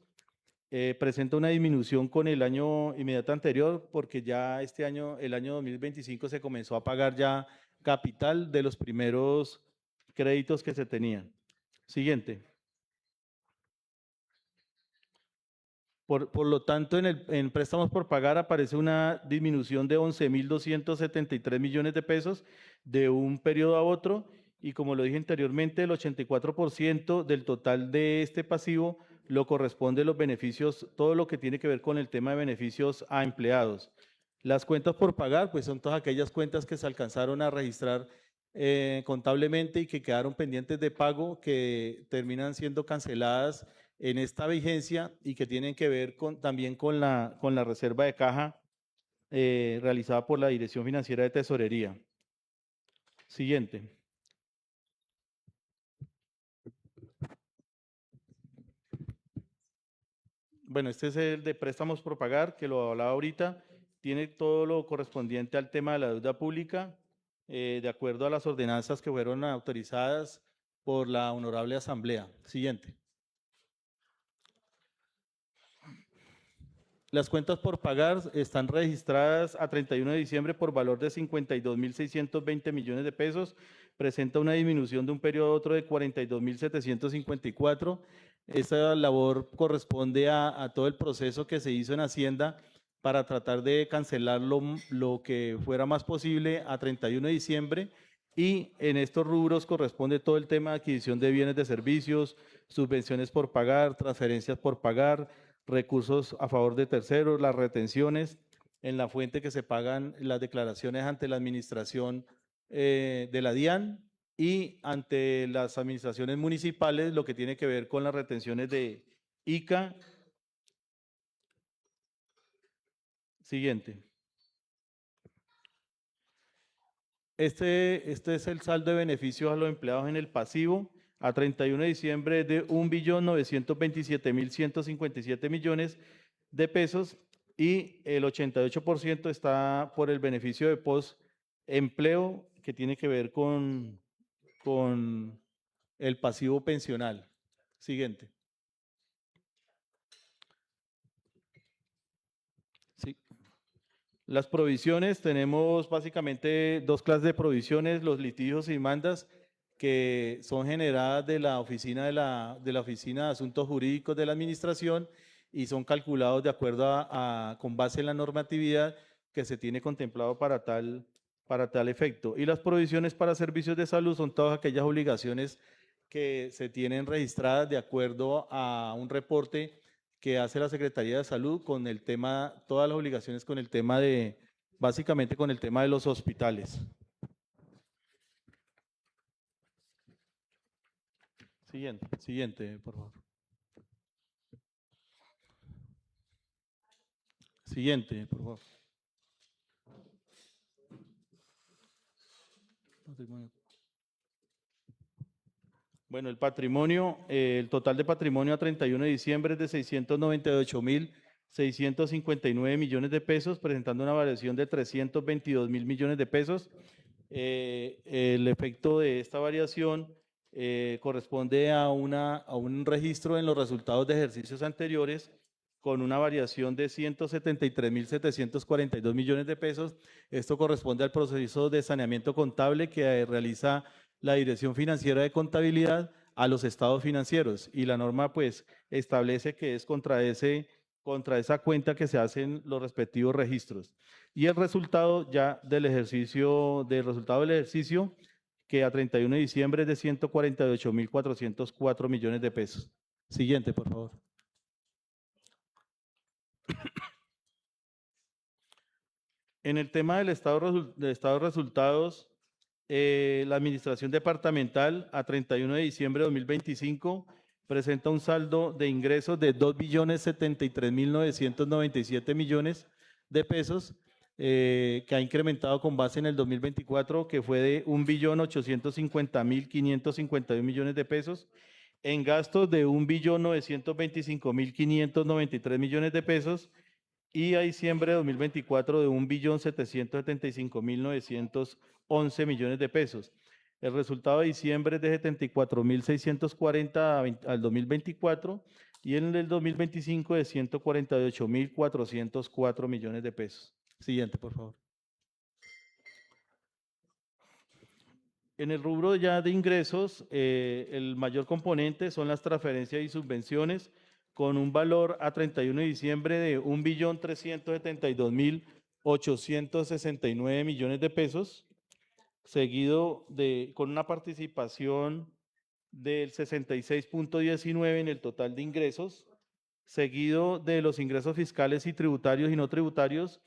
Presenta una disminución con el año inmediato anterior, porque ya este año, el año 2025, se comenzó a pagar ya capital de los primeros créditos que se tenían. Siguiente. Por lo tanto, en préstamos por pagar aparece una disminución de 11.273 millones de pesos de un periodo a otro, y como lo dije anteriormente, el 84% del total de este pasivo lo corresponde los beneficios, todo lo que tiene que ver con el tema de beneficios a empleados. Las cuentas por pagar, pues son todas aquellas cuentas que se alcanzaron a registrar contablemente y que quedaron pendientes de pago, que terminan siendo canceladas en esta vigencia y que tienen que ver también con la reserva de caja realizada por la Dirección Financiera de Tesorería. Siguiente. Bueno, este es el de préstamos por pagar, que lo hablaba ahorita. Tiene todo lo correspondiente al tema de la deuda pública, de acuerdo a las ordenanzas que fueron autorizadas por la Honorable Asamblea. Siguiente. Las cuentas por pagar están registradas a 31 de diciembre por valor de 52.620 millones de pesos. Presenta una disminución de un periodo a otro de 42.754. Esta labor corresponde a todo el proceso que se hizo en Hacienda para tratar de cancelar lo que fuera más posible a 31 de diciembre. Y en estos rubros corresponde todo el tema de adquisición de bienes de servicios, subvenciones por pagar, transferencias por pagar, recursos a favor de terceros, las retenciones en la fuente que se pagan las declaraciones ante la administración de la DIAN y ante las administraciones municipales, lo que tiene que ver con las retenciones de ICA. Siguiente. Este es el saldo de beneficios a los empleados en el pasivo. A 31 de diciembre de 1.927.157 millones de pesos y el 88% está por el beneficio de post-empleo que tiene que ver con el pasivo pensional. Siguiente. Sí. Las provisiones, tenemos básicamente dos clases de provisiones, los litigios y demandas, que son generadas de la Oficina de Oficina de Asuntos Jurídicos de la Administración y son calculados de acuerdo con base en la normatividad que se tiene contemplado para tal efecto. Y las provisiones para servicios de salud son todas aquellas obligaciones que se tienen registradas de acuerdo a un reporte que hace la Secretaría de Salud con el tema, todas las obligaciones con el tema básicamente con el tema de los hospitales. Siguiente, por favor. Siguiente, por favor. Bueno, el patrimonio, el total de patrimonio a 31 de diciembre es de 698.659 millones de pesos, presentando una variación de 322.000 millones de pesos. El efecto de esta variación corresponde a un registro en los resultados de ejercicios anteriores con una variación de 173.742 millones de pesos. Esto corresponde al proceso de saneamiento contable que realiza la Dirección Financiera de Contabilidad a los estados financieros y la norma pues establece que es contra esa cuenta que se hacen los respectivos registros. Y el resultado ya del ejercicio, que a 31 de diciembre es de 148.404 millones de pesos. Siguiente, por favor. En el tema del estado de resultados, la administración departamental a 31 de diciembre de 2025 presenta un saldo de ingresos de 2.073.997 millones de pesos, que ha incrementado con base en el 2024, que fue de 1.850.551 millones de pesos, en gastos de 1.925.593 millones de pesos, y a diciembre de 2024 de 1.775.911 millones de pesos. El resultado de diciembre es de 74.640 al 2024 y en el 2025 de 148.404 millones de pesos. Siguiente, por favor. En el rubro ya de ingresos, el mayor componente son las transferencias y subvenciones, con un valor a 31 de diciembre de 1.372.869 millones de pesos, seguido con una participación del 66.19 en el total de ingresos, seguido de los ingresos fiscales y tributarios y no tributarios,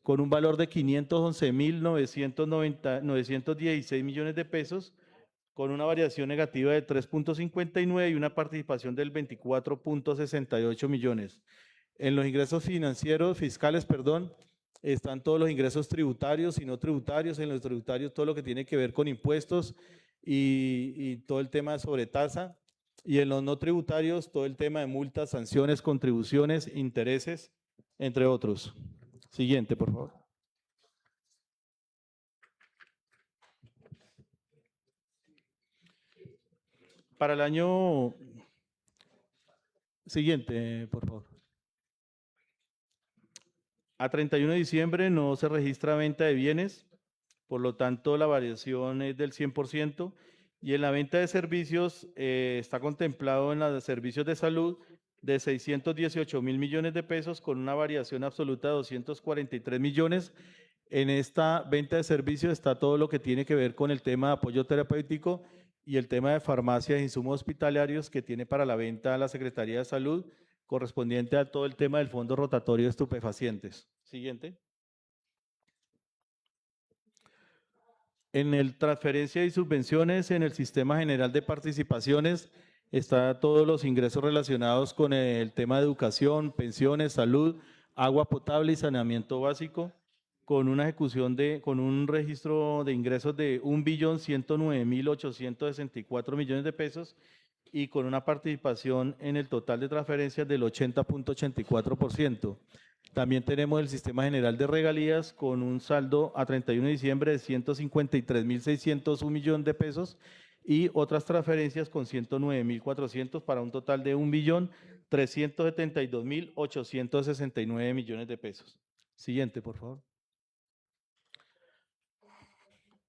con un valor de 511.916 millones de pesos, con una variación negativa de 3.59 y una participación del 24.68 millones. En los ingresos fiscales, están todos los ingresos tributarios y no tributarios. En los tributarios todo lo que tiene que ver con impuestos y todo el tema de sobretasa. Y en los no tributarios todo el tema de multas, sanciones, contribuciones, intereses, entre otros. Siguiente, por favor. Para el año siguiente, por favor. A 31 de diciembre no se registra venta de bienes, por lo tanto la variación es del 100%, y en la venta de servicios está contemplado en los servicios de salud de 618.000 millones de pesos con una variación absoluta de 243 millones. En esta venta de servicios está todo lo que tiene que ver con el tema de apoyo terapéutico y el tema de farmacias e insumos hospitalarios que tiene para la venta la Secretaría de Salud, correspondiente a todo el tema del Fondo Rotatorio de Estupefacientes. Siguiente. En el transferencia y subvenciones, en el Sistema General de Participaciones, está todos los ingresos relacionados con el tema de educación, pensiones, salud, agua potable y saneamiento básico, con una ejecución con un registro de ingresos de 1.109.864 millones de pesos y con una participación en el total de transferencias del 80.84%. También tenemos el Sistema General de Regalías con un saldo a 31 de diciembre de 153.601 millones de pesos y otras transferencias con 109.400 para un total de 1.372.869 millones de pesos. Siguiente, por favor.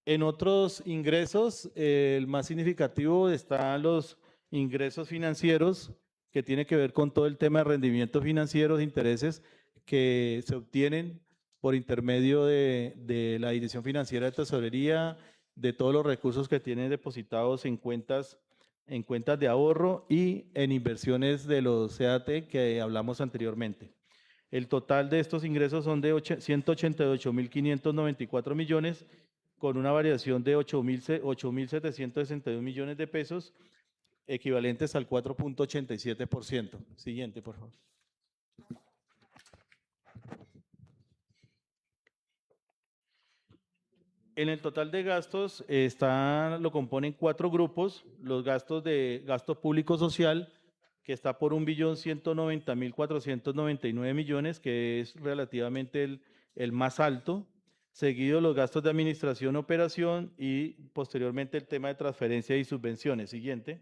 En otros ingresos, el más significativo están los ingresos financieros, que tiene que ver con todo el tema de rendimientos financieros, intereses que se obtienen por intermedio de la Dirección Financiera de Tesorería, de todos los recursos que tienen depositados en cuentas de ahorro y en inversiones de los CAT que hablamos anteriormente. El total de estos ingresos son de 188.594 millones, con una variación de 8.761 millones de pesos, equivalentes al 4.87%. Siguiente, por favor. En el total de gastos lo componen 4 grupos. Los gastos de gasto público social, que está por 1.190.499 millones, que es relativamente el más alto. Seguido los gastos de administración, operación y posteriormente el tema de transferencia y subvenciones. Siguiente.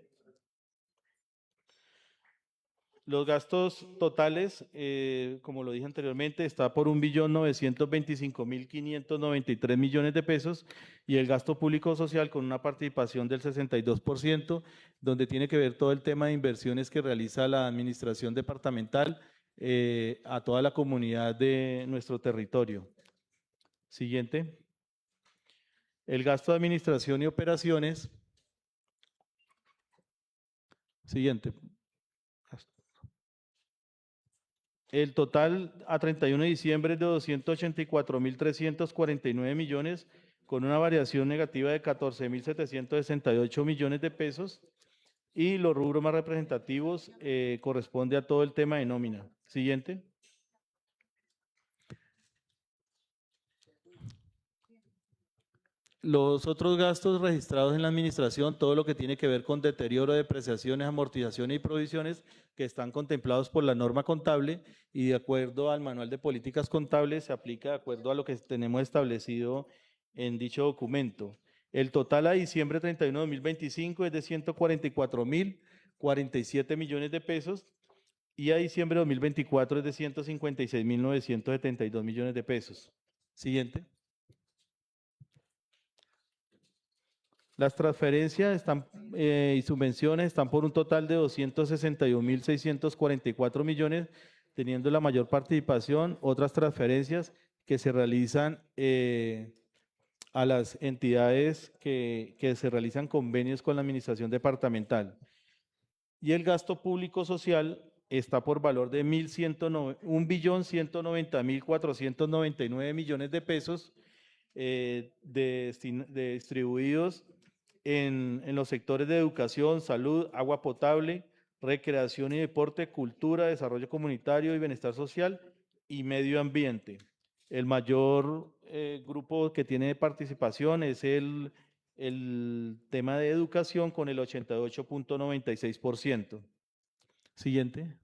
Los gastos totales, como lo dije anteriormente, está por 1.925.593 millones de pesos y el gasto público social con una participación del 62%, donde tiene que ver todo el tema de inversiones que realiza la administración departamental a toda la comunidad de nuestro territorio. Siguiente. El gasto de administración y operaciones. Siguiente. El total a 31 de diciembre es de 284.349 millones, con una variación negativa de 14.768 millones de pesos. Y los rubros más representativos corresponde a todo el tema de nómina. Siguiente. Los otros gastos registrados en la administración, todo lo que tiene que ver con deterioro, depreciaciones, amortizaciones y provisiones que están contemplados por la norma contable y de acuerdo al manual de políticas contables se aplica de acuerdo a lo que tenemos establecido en dicho documento. El total a diciembre 31 de 2025 es de 144.047 millones de pesos y a diciembre de 2024 es de 156.972 millones de pesos. Siguiente. Las transferencias y subvenciones están por un total de 261.644 millones, teniendo la mayor participación otras transferencias que se realizan a las entidades que se realizan convenios con la administración departamental. Y el gasto público social está por valor de 1.190.499 millones de pesos distribuidos en los sectores de educación, salud, agua potable, recreación y deporte, cultura, desarrollo comunitario y bienestar social y medio ambiente. El mayor grupo que tiene participación es el tema de educación con el 88.96%. Siguiente.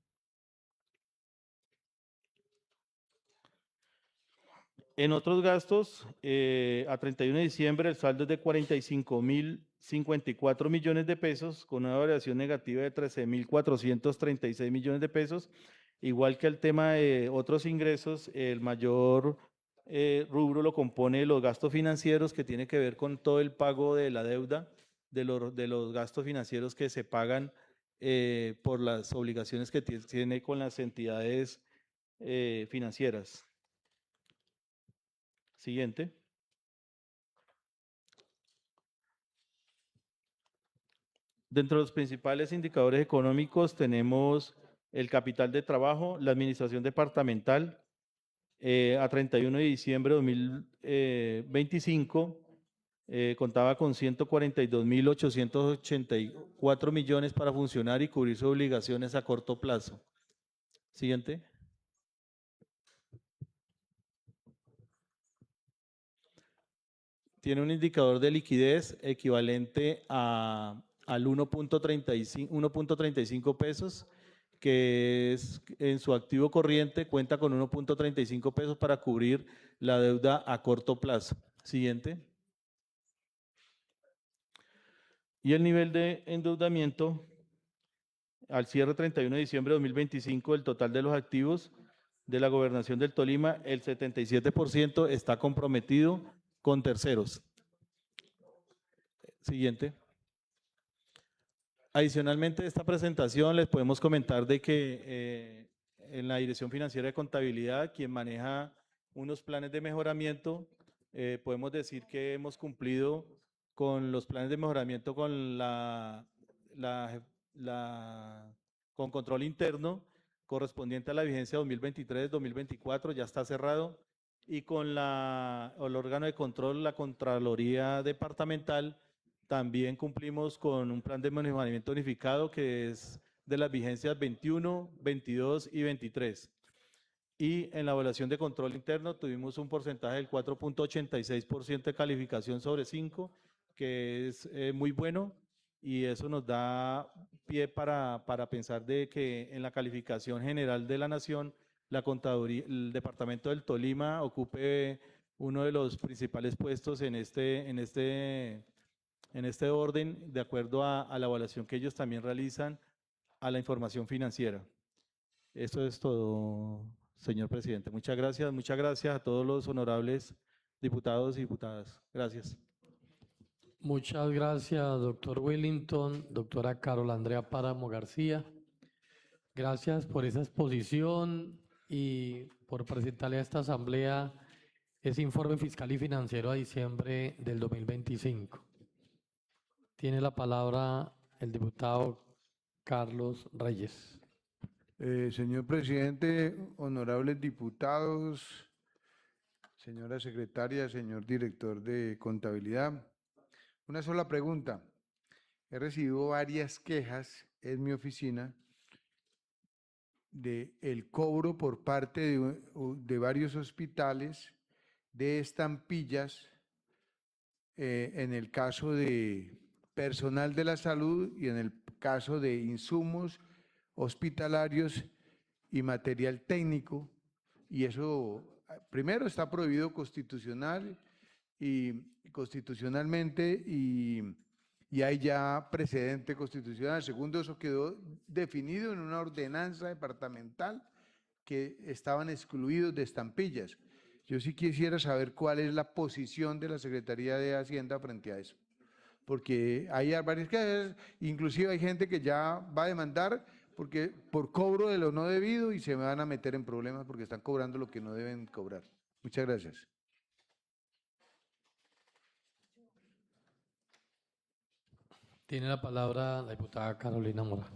En otros gastos, a 31 de diciembre el saldo es de 45.054 millones de pesos, con una variación negativa de 13.436 millones de pesos. Igual que el tema de otros ingresos, el mayor rubro lo compone los gastos financieros, que tiene que ver con todo el pago de la deuda, de los gastos financieros que se pagan por las obligaciones que tiene con las entidades financieras. Siguiente. Dentro de los principales indicadores económicos tenemos el capital de trabajo, la administración departamental. A 31 de diciembre de 2025 contaba con 142.884 millones para funcionar y cubrir sus obligaciones a corto plazo. Siguiente. Tiene un indicador de liquidez equivalente al 1.35 pesos, que es en su activo corriente cuenta con 1.35 pesos para cubrir la deuda a corto plazo. Siguiente. Y el nivel de endeudamiento al cierre 31 de diciembre de 2025, el total de los activos de la Gobernación del Tolima, el 77% está comprometido con terceros. Siguiente. Adicionalmente a esta presentación les podemos comentar de que en la Dirección Financiera de Contabilidad, quien maneja unos planes de mejoramiento, podemos decir que hemos cumplido con los planes de mejoramiento con con control interno correspondiente a la vigencia 2023-2024, ya está cerrado, y con el órgano de control, la Contraloría Departamental, también cumplimos con un plan de mejoramiento unificado que es de las vigencias 21, 22 y 23. Y en la evaluación de control interno tuvimos un porcentaje del 4.86% de calificación sobre 5, que es muy bueno, y eso nos da pie para pensar de que en la calificación general de la nación, la contaduría, el departamento del Tolima ocupe uno de los principales puestos en este orden, de acuerdo a la evaluación que ellos también realizan a la información financiera. Eso es todo, señor presidente. Muchas gracias a todos los honorables diputados y diputadas. Gracias.
Muchas gracias, doctor Wellington, doctora Carol Andrea Páramo García. Gracias por esa exposición y por presentarle a esta asamblea ese informe fiscal y financiero a diciembre del 2025. Tiene la palabra el diputado Carlos Reyes.
Señor presidente, honorables diputados, señora secretaria, señor director de contabilidad, una sola pregunta. He recibido varias quejas en mi oficina de el cobro por parte de varios hospitales de estampillas en el caso de personal de la salud y en el caso de insumos hospitalarios y material técnico, y eso primero está prohibido constitucionalmente y hay ya precedente constitucional. Segundo, eso quedó definido en una ordenanza departamental que estaban excluidos de estampillas. Yo sí quisiera saber cuál es la posición de la Secretaría de Hacienda frente a eso, porque hay varias quejas, inclusive hay gente que ya va a demandar porque por cobro de lo no debido y se van a meter en problemas porque están cobrando lo que no deben cobrar. Muchas gracias.
Tiene la palabra la diputada Carolina Mora.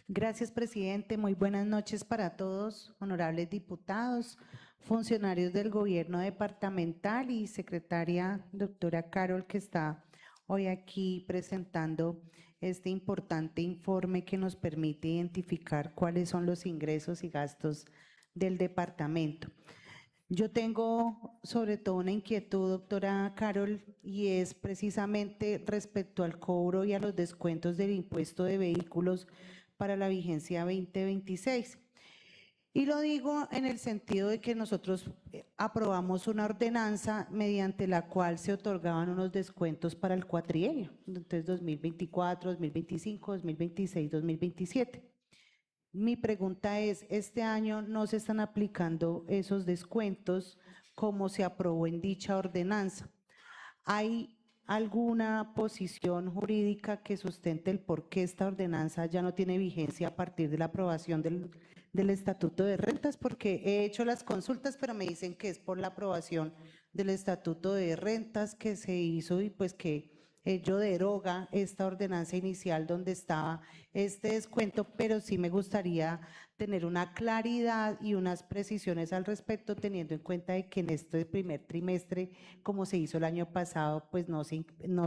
Gracias, presidente. Muy buenas noches para todos, honorables diputados, funcionarios del gobierno departamental y secretaria doctora Carol, que está hoy aquí presentando este importante informe que nos permite identificar cuáles son los ingresos y gastos del departamento. Yo tengo sobre todo una inquietud, doctora Carol, y es precisamente respecto al cobro y a los descuentos del impuesto de vehículos para la vigencia 2026. Y lo digo en el sentido de que nosotros aprobamos una ordenanza mediante la cual se otorgaban unos descuentos para el cuatrienio, entonces 2024, 2025, 2026, 2027. Mi pregunta es, ¿este año no se están aplicando esos descuentos como se aprobó en dicha ordenanza? ¿Hay alguna posición jurídica que sustente el por qué esta ordenanza ya no tiene vigencia a partir de la aprobación del Estatuto de Rentas? Porque he hecho las consultas, pero me dicen que es por la aprobación del Estatuto de Rentas que se hizo y pues que ello deroga esta ordenanza inicial donde estaba este descuento, pero sí me gustaría tener una claridad y unas precisiones al respecto, teniendo en cuenta de que en este primer trimestre, como se hizo el año pasado, pues no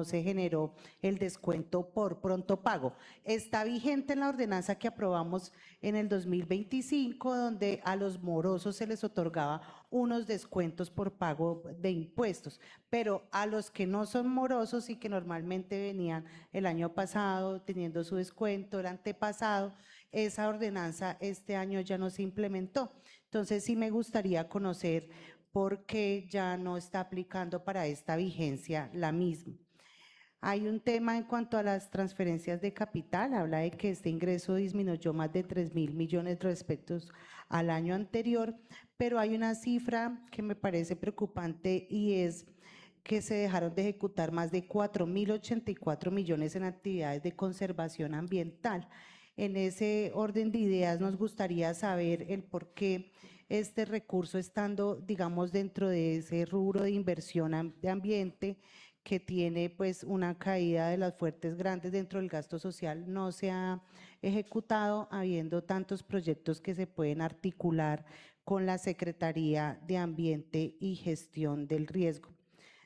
se generó el descuento por pronto pago. Está vigente en la ordenanza que aprobamos en el 2025, donde a los morosos se les otorgaba unos descuentos por pago de impuestos, pero a los que no son morosos y que normalmente venían el año pasado teniendo su descuento, el antepasado, esa ordenanza este año ya no se implementó. Entonces sí me gustaría conocer por qué ya no está aplicando para esta vigencia la misma. Hay un tema en cuanto a las transferencias de capital, habla de que este ingreso disminuyó más de 3.000 millones respecto al año anterior, pero hay una cifra que me parece preocupante y es que se dejaron de ejecutar más de 4.084 millones en actividades de conservación ambiental. En ese orden de ideas nos gustaría saber el por qué este recurso, estando, digamos, dentro de ese rubro de inversión de ambiente que tiene pues una caída de las fuertes grandes dentro del gasto social, no se ha ejecutado, habiendo tantos proyectos que se pueden articular con la Secretaría de Ambiente y Gestión del Riesgo.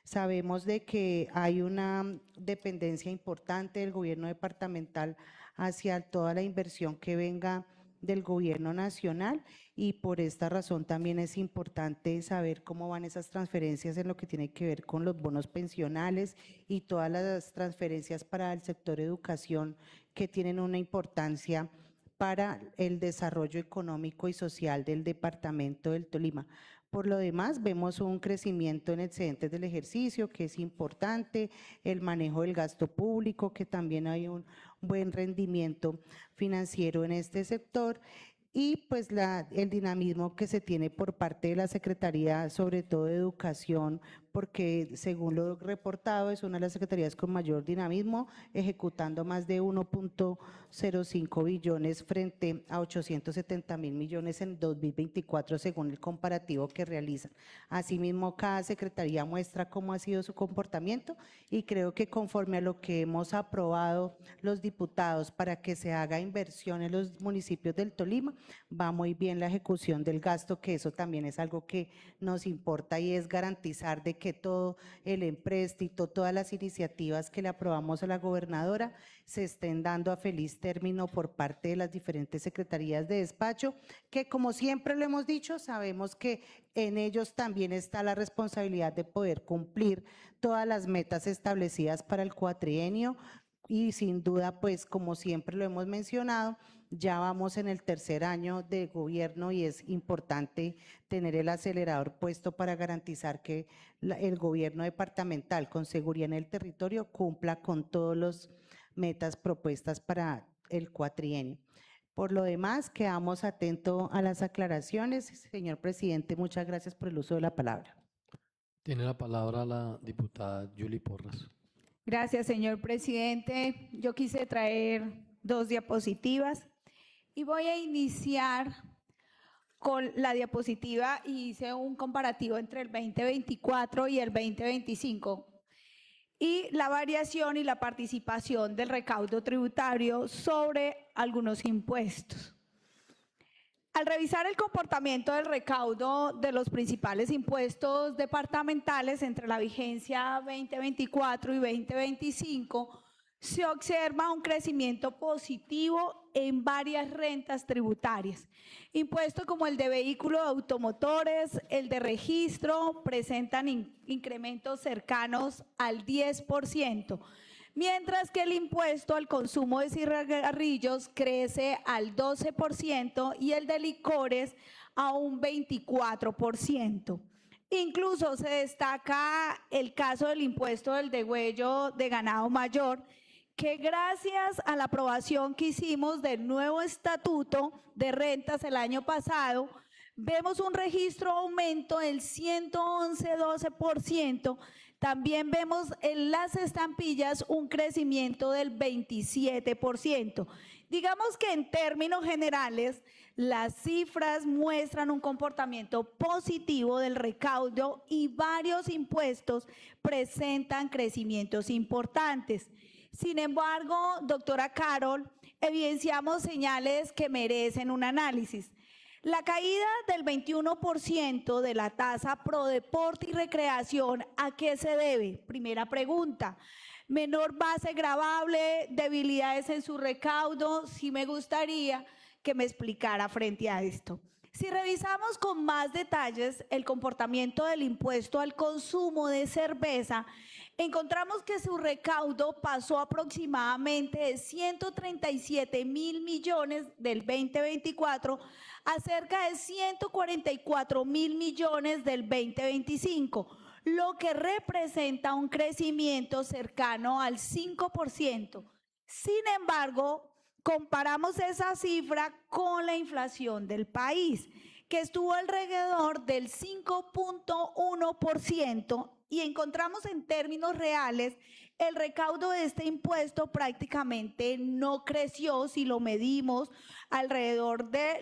Sabemos de que hay una dependencia importante del gobierno departamental hacia toda la inversión que venga del gobierno nacional y por esta razón también es importante saber cómo van esas transferencias en lo que tiene que ver con los bonos pensionales y todas las transferencias para el sector educación que tienen una importancia para el desarrollo económico y social del departamento del Tolima. Por lo demás, vemos un crecimiento en excedentes del ejercicio, que es importante, el manejo del gasto público, que también hay un buen rendimiento financiero en este sector, y pues el dinamismo que se tiene por parte de la Secretaría, sobre todo de Educación, porque según lo reportado es una de las secretarías con mayor dinamismo, ejecutando más de 1.05 billones frente a 870.000 millones en 2024, según el comparativo que realizan. Asimismo, cada secretaría muestra cómo ha sido su comportamiento y creo que conforme a lo que hemos aprobado los diputados para que se haga inversión en los municipios del Tolima, va muy bien la ejecución del gasto, que eso también es algo que nos importa y es garantizar de que todo el empréstito, todas las iniciativas que le aprobamos a la gobernadora se estén dando a feliz término por parte de las diferentes secretarías de despacho, que como siempre lo hemos dicho, sabemos que en ellos también está la responsabilidad de poder cumplir todas las metas establecidas para el cuatrienio y sin duda, pues como siempre lo hemos mencionado, ya vamos en el tercer año de gobierno y es importante tener el acelerador puesto para garantizar que el gobierno departamental con seguridad en el territorio cumpla con todas las metas propuestas para el cuatrienio. Por lo demás, quedamos atentos a las aclaraciones. Señor presidente, muchas gracias por el uso de la palabra.
Tiene la palabra la diputada Yuli Porras.
Gracias, señor presidente. Yo quise traer 2 diapositivas y voy a iniciar con la diapositiva y hice un comparativo entre el 2024 y el 2025. y la variación y la participación del recaudo tributario sobre algunos impuestos. Al revisar el comportamiento del recaudo de los principales impuestos departamentales entre la vigencia 2024 y 2025, se observa un crecimiento positivo en varias rentas tributarias. Impuestos como el de vehículos automotores, el de registro, presentan incrementos cercanos al 10%, mientras que el impuesto al consumo de cigarrillos crece al 12% y el de licores a un 24%. Incluso se destaca el caso del impuesto del degüello de ganado mayor, que gracias a la aprobación que hicimos del nuevo estatuto de rentas el año pasado, vemos un registro aumento del 111,12%. También vemos en las estampillas un crecimiento del 27%. Digamos que en términos generales, las cifras muestran un comportamiento positivo del recaudo y varios impuestos presentan crecimientos importantes. Sin embargo, doctora Carol, evidenciamos señales que merecen un análisis. La caída del 21% de la tasa pro deporte y recreación, ¿a qué se debe? Primera pregunta. Menor base gravable, debilidades en su recaudo. Sí me gustaría que me explicara frente a esto. Si revisamos con más detalles el comportamiento del impuesto al consumo de cerveza, encontramos que su recaudo pasó aproximadamente de 137.000 millones del 2024 a cerca de 144.000 millones del 2025, lo que representa un crecimiento cercano al 5%. Sin embargo, comparamos esa cifra con la inflación del país, que estuvo alrededor del 5,1%, y encontramos en términos reales el recaudo de este impuesto prácticamente no creció si lo medimos alrededor de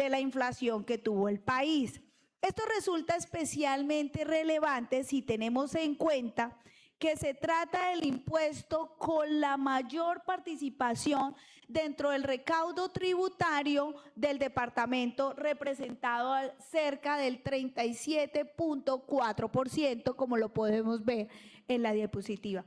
la inflación que tuvo el país. Esto resulta especialmente relevante si tenemos en cuenta que se trata del impuesto con la mayor participación dentro del recaudo tributario del departamento, representado cerca del 37,4%, como lo podemos ver en la diapositiva.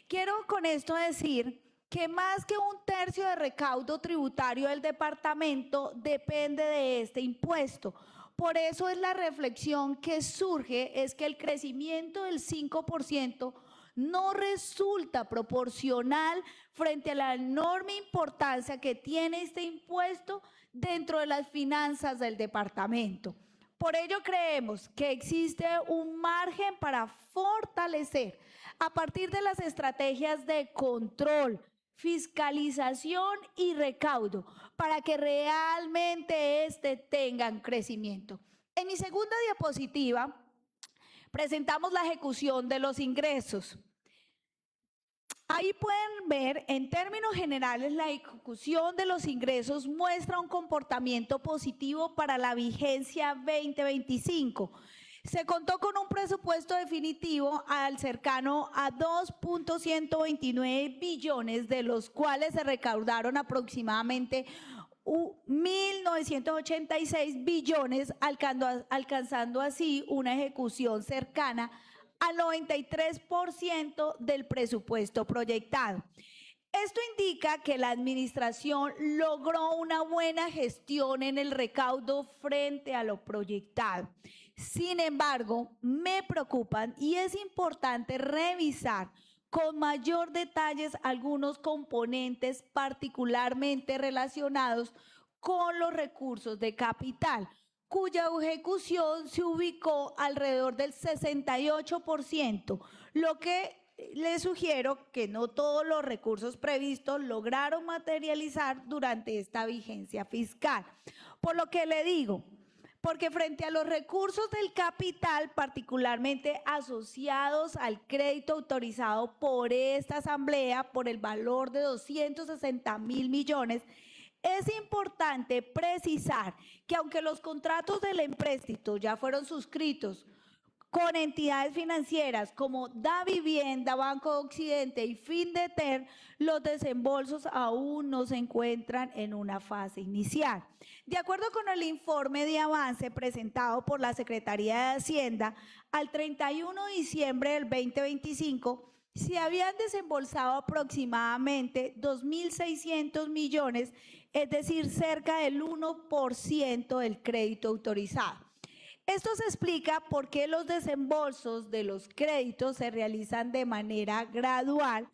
Quiero con esto decir que más que un tercio de recaudo tributario del departamento depende de este impuesto. Por eso es la reflexión que surge, es que el crecimiento del 5% no resulta proporcional frente a la enorme importancia que tiene este impuesto dentro de las finanzas del departamento. Por ello creemos que existe un margen para fortalecer a partir de las estrategias de control, fiscalización y recaudo para que realmente tengan crecimiento. En mi segunda diapositiva presentamos la ejecución de los ingresos. Ahí pueden ver, en términos generales, la ejecución de los ingresos muestra un comportamiento positivo para la vigencia 2025. Se contó con un presupuesto definitivo al cercano a 2.129 billones, de los cuales se recaudaron aproximadamente 1.986 billones, alcanzando así una ejecución cercana al 93% del presupuesto proyectado. Esto indica que la administración logró una buena gestión en el recaudo frente a lo proyectado. Sin embargo, me preocupan y es importante revisar con mayor detalles algunos componentes particularmente relacionados con los recursos de capital, cuya ejecución se ubicó alrededor del 68%, lo que les sugiero que no todos los recursos previstos lograron materializar durante esta vigencia fiscal. Por lo que le digo, porque frente a los recursos del capital, particularmente asociados al crédito autorizado por esta asamblea por el valor de 260.000 millones, es importante precisar que aunque los contratos del empréstito ya fueron suscritos con entidades financieras como Davivienda, Banco Occidente y Findeter, los desembolsos aún no se encuentran en una fase inicial. De acuerdo con el informe de avance presentado por la Secretaría de Hacienda, al 31 de diciembre del 2025, se habían desembolsado aproximadamente 2.600 millones, es decir, cerca del 1% del crédito autorizado. Esto se explica por qué los desembolsos de los créditos se realizan de manera gradual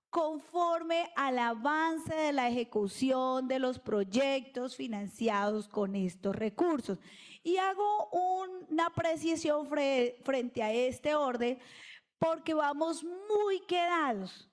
conforme al avance de la ejecución de los proyectos financiados con estos recursos. Y hago una apreciación frente a este orden porque vamos muy quedados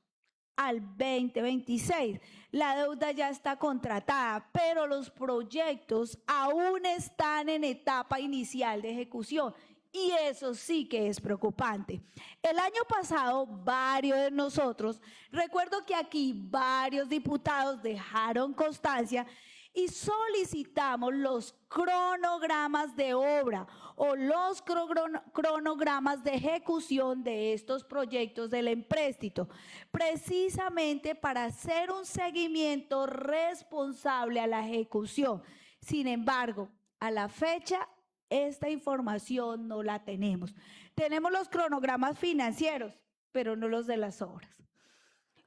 al 2026. La deuda ya está contratada, pero los proyectos aún están en etapa inicial de ejecución. Y eso sí que es preocupante. El año pasado, varios de nosotros, recuerdo que aquí varios diputados dejaron constancia y solicitamos los cronogramas de obra o los cronogramas de ejecución de estos proyectos del empréstito, precisamente para hacer un seguimiento responsable a la ejecución. Sin embargo, a la fecha, esta información no la tenemos. Tenemos los cronogramas financieros, pero no los de las obras.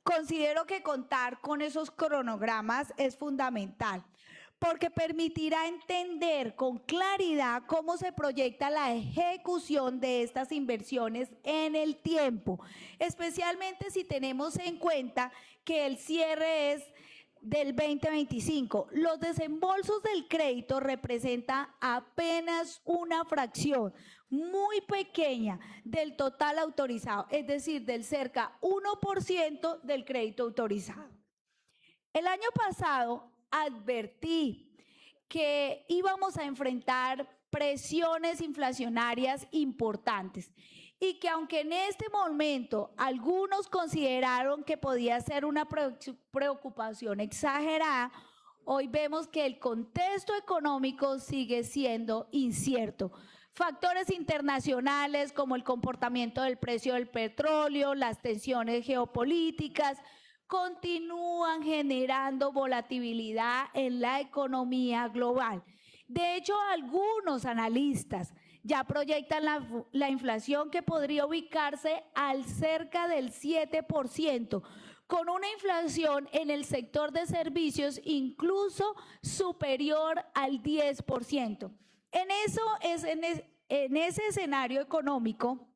Considero que contar con esos cronogramas es fundamental, porque permitirá entender con claridad cómo se proyecta la ejecución de estas inversiones en el tiempo, especialmente si tenemos en cuenta que el cierre es del 2025. Los desembolsos del crédito representan apenas una fracción muy pequeña del total autorizado, es decir, del cerca 1% del crédito autorizado. El año pasado advertí que íbamos a enfrentar presiones inflacionarias importantes y que aunque en este momento algunos consideraron que podía ser una preocupación exagerada, hoy vemos que el contexto económico sigue siendo incierto. Factores internacionales como el comportamiento del precio del petróleo, las tensiones geopolíticas, continúan generando volatilidad en la economía global. De hecho, algunos analistas ya proyectan la inflación que podría ubicarse al cerca del 7%, con una inflación en el sector de servicios incluso superior al 10%. En ese escenario económico,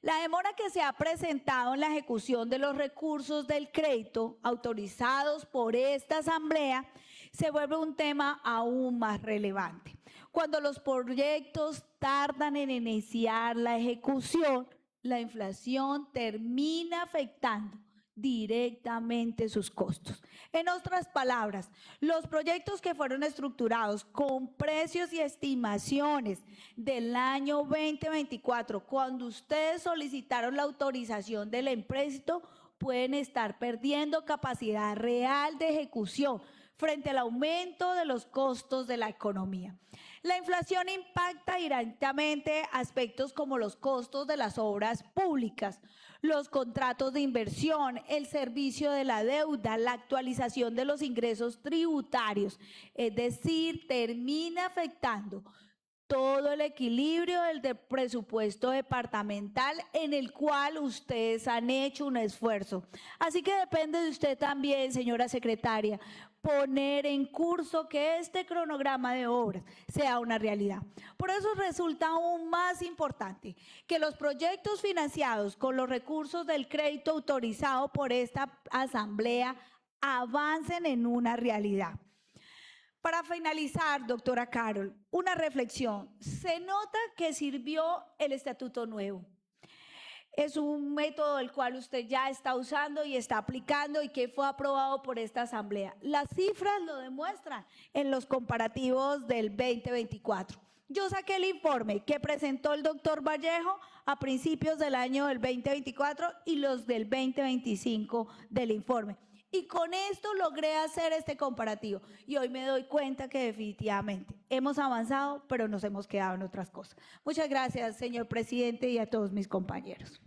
la demora que se ha presentado en la ejecución de los recursos del crédito autorizados por esta Asamblea se vuelve un tema aún más relevante. Cuando los proyectos tardan en iniciar la ejecución, la inflación termina afectando directamente sus costos. En otras palabras, los proyectos que fueron estructurados con precios y estimaciones del año 2024, cuando ustedes solicitaron la autorización del empréstito, pueden estar perdiendo capacidad real de ejecución frente al aumento de los costos de la economía. La inflación impacta directamente aspectos como los costos de las obras públicas, los contratos de inversión, el servicio de la deuda, la actualización de los ingresos tributarios, es decir, termina afectando todo el equilibrio del presupuesto departamental en el cual ustedes han hecho un esfuerzo. Así que depende de usted también, señora secretaria, poner en curso que este cronograma de obras sea una realidad. Por eso resulta aún más importante que los proyectos financiados con los recursos del crédito autorizado por esta Asamblea avancen en una realidad. Para finalizar, doctora Carol, una reflexión. Se nota que sirvió el Estatuto Nuevo. Es un método el cual usted ya está usando y está aplicando y que fue aprobado por esta Asamblea. Las cifras lo demuestran en los comparativos del 2024. Yo saqué el informe que presentó el doctor Vallejo a principios del año del 2024 y los del 2025 del informe. Y con esto logré hacer este comparativo. Y hoy me doy cuenta que definitivamente hemos avanzado, pero nos hemos quedado en otras cosas. Muchas gracias, señor presidente, y a todos mis compañeros.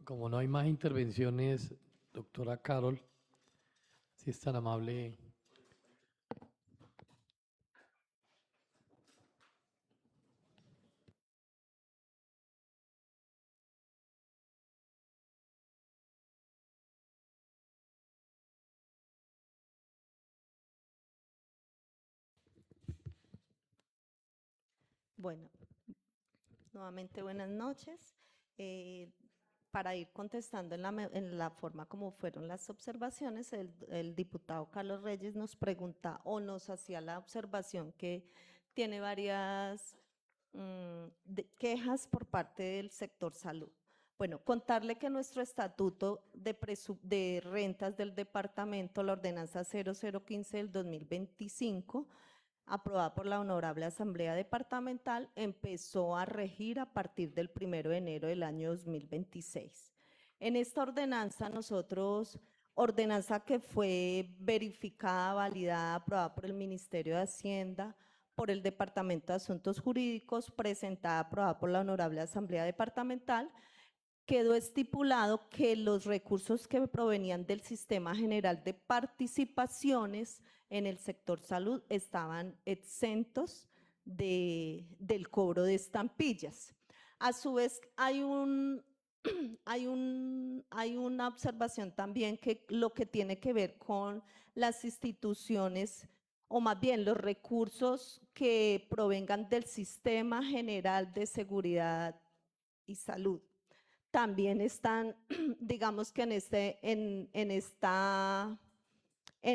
Como no hay más intervenciones, doctora Carol, si es tan amable.
Bueno, nuevamente buenas noches. Para ir contestando en la forma como fueron las observaciones, el diputado Carlos Reyes nos pregunta o nos hacía la observación que tiene varias quejas por parte del sector salud. Bueno, contarle que nuestro estatuto de rentas del departamento, la ordenanza 0015 del 2025, aprobada por la Honorable Asamblea Departamental, empezó a regir a partir del 1 de enero del año 2026. En esta ordenanza ordenanza que fue verificada, validada, aprobada por el Ministerio de Hacienda, por el Departamento de Asuntos Jurídicos, presentada, aprobada por la Honorable Asamblea Departamental, quedó estipulado que los recursos que provenían del Sistema General de Participaciones en el sector salud estaban exentos del cobro de estampillas. A su vez, hay una observación también que lo que tiene que ver con las instituciones, o más bien los recursos que provengan del Sistema General de Seguridad y Salud. También están, digamos que en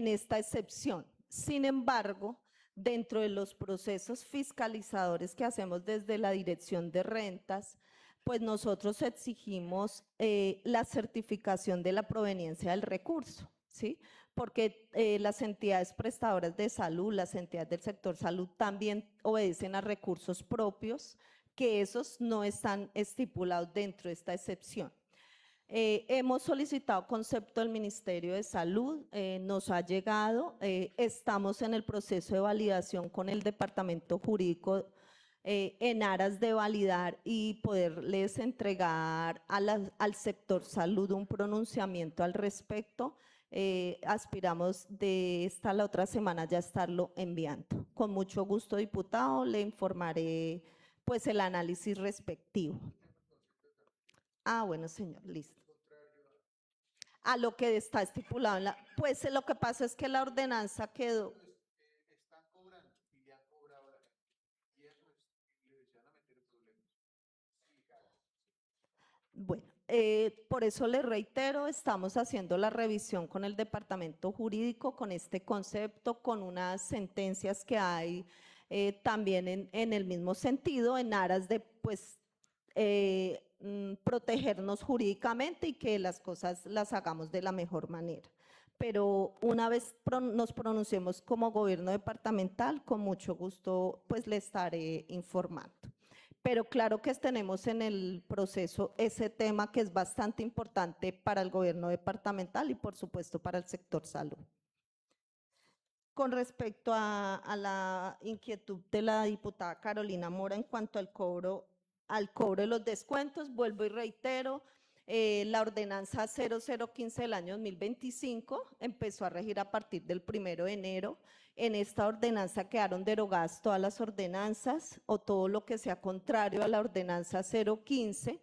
esta excepción. Sin embargo, dentro de los procesos fiscalizadores que hacemos desde la Dirección de Rentas, pues nosotros exigimos la certificación de la proveniencia del recurso, ¿sí? Porque las entidades prestadoras de salud, las entidades del sector salud también obedecen a recursos propios, que esos no están estipulados dentro de esta excepción. Hemos solicitado concepto del Ministerio de Salud, nos ha llegado, estamos en el proceso de validación con el Departamento Jurídico en aras de validar y poderles entregar al sector salud un pronunciamiento al respecto. Aspiramos de esta a la otra semana ya estarlo enviando. Con mucho gusto, diputado, le informaré pues el análisis respectivo. Bueno, señor, listo. A lo que está estipulado en pues lo que pasa es que la ordenanza quedó.
Están cobrando y le han cobrado a la gente. Y eso se van a meter en problemas.
Bueno, por eso le reitero, estamos haciendo la revisión con el Departamento Jurídico, con este concepto, con unas sentencias que hay también en el mismo sentido, en aras de pues protegernos jurídicamente y que las cosas las hagamos de la mejor manera. Pero una vez nos pronunciemos como gobierno departamental, con mucho gusto pues le estaré informando. Pero claro que tenemos en el proceso ese tema que es bastante importante para el gobierno departamental y por supuesto para el sector salud. Con respecto a la inquietud de la diputada Carolina Mora en cuanto al cobro de los descuentos, vuelvo y reitero, la ordenanza 0015 del año 2025 empezó a regir a partir del 1 de enero. En esta ordenanza quedaron derogadas todas las ordenanzas o todo lo que sea contrario a la ordenanza 015.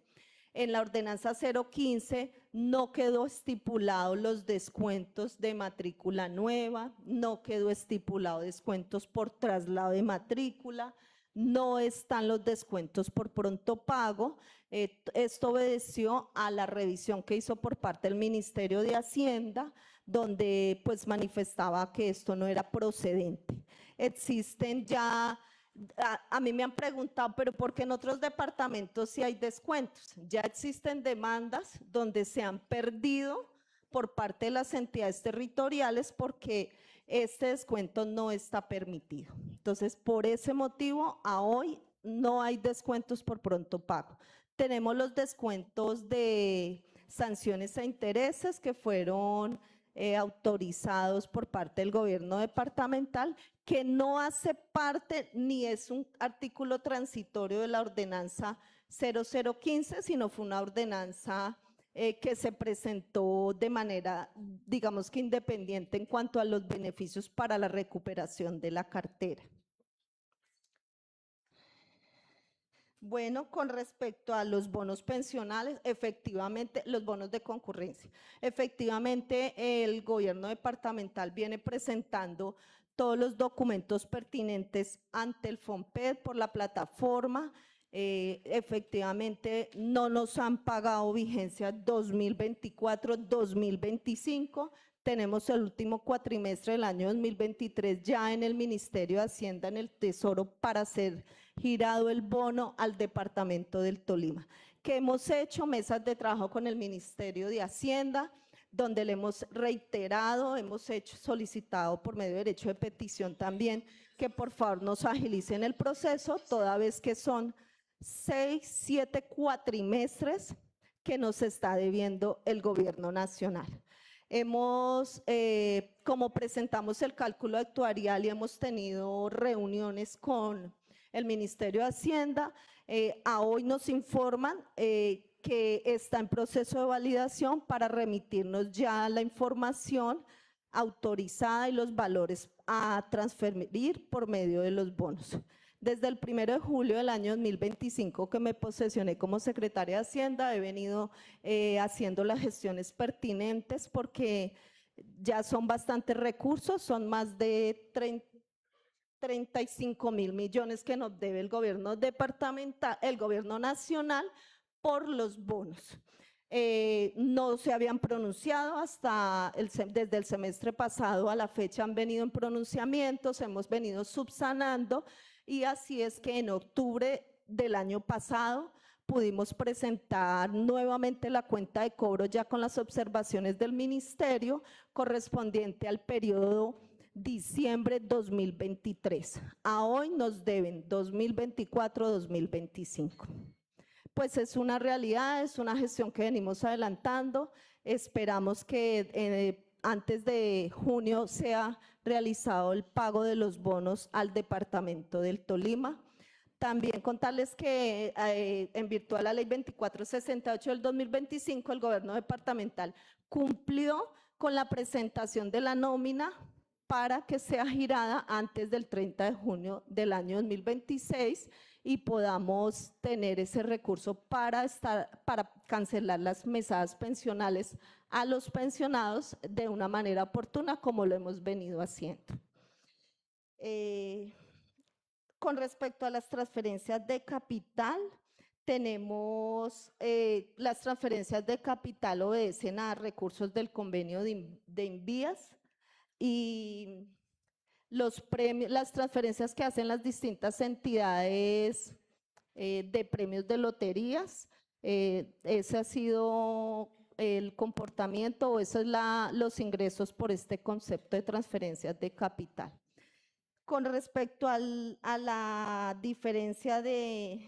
En la ordenanza 015 no quedó estipulado los descuentos de matrícula nueva, no quedó estipulado descuentos por traslado de matrícula, no están los descuentos por pronto pago. Esto obedeció a la revisión que hizo por parte del Ministerio de Hacienda, donde pues manifestaba que esto no era procedente. Existen ya A mí me han preguntado, pero ¿por qué en otros departamentos sí hay descuentos? Ya existen demandas donde se han perdido por parte de las entidades territoriales porque este descuento no está permitido. Entonces, por ese motivo, a hoy no hay descuentos por pronto pago. Tenemos los descuentos de sanciones a intereses que fueron autorizados por parte del gobierno departamental, que no hace parte ni es un artículo transitorio de la ordenanza 0015, sino fue una ordenanza que se presentó de manera, digamos que independiente en cuanto a los beneficios para la recuperación de la cartera. Bueno, con respecto a los bonos pensionales, efectivamente, los bonos de concurrencia, efectivamente el gobierno departamental viene presentando todos los documentos pertinentes ante el FOMPED por la plataforma. Efectivamente, no nos han pagado vigencia 2024-2025. Tenemos el último cuatrimestre del año 2023 ya en el Ministerio de Hacienda, en el Tesoro, para ser girado el bono al departamento del Tolima. Que hemos hecho mesas de trabajo con el Ministerio de Hacienda, donde le hemos reiterado, solicitado por medio de derecho de petición también, que por favor nos agilicen el proceso, toda vez que son 6, 7 cuatrimestres que nos está debiendo el gobierno nacional. Como presentamos el cálculo actuarial y hemos tenido reuniones con el Ministerio de Hacienda, a hoy nos informan que está en proceso de validación para remitirnos ya la información autorizada y los valores a transferir por medio de los bonos. Desde el 1 de julio del año 2025 que me posesioné como secretaria de Hacienda, he venido haciendo las gestiones pertinentes porque ya son bastantes recursos, son más de 35.000 millones que nos debe el gobierno departamental, el gobierno nacional por los bonos. No se habían pronunciado desde el semestre pasado a la fecha, han venido en pronunciamientos, hemos venido subsanando. Y así es que en octubre del año pasado pudimos presentar nuevamente la cuenta de cobro ya con las observaciones del ministerio correspondiente al periodo diciembre 2023. A hoy nos deben 2024-2025. Pues es una realidad, es una gestión que venimos adelantando. Esperamos que antes de junio sea realizado el pago de los bonos al departamento del Tolima. También contarles que en virtud de la ley 2468 del 2025, el gobierno departamental cumplió con la presentación de la nómina para que sea girada antes del 30 de junio del año 2026 y podamos tener ese recurso para cancelar las mesadas pensionales a los pensionados de una manera oportuna, como lo hemos venido haciendo. Con respecto a las transferencias de capital, tenemos las transferencias de capital obedecen a recursos del convenio de Invías y los premios, las transferencias que hacen las distintas entidades de premios de loterías, ese ha sido el comportamiento o esos son los ingresos por este concepto de transferencias de capital. Con respecto a la diferencia del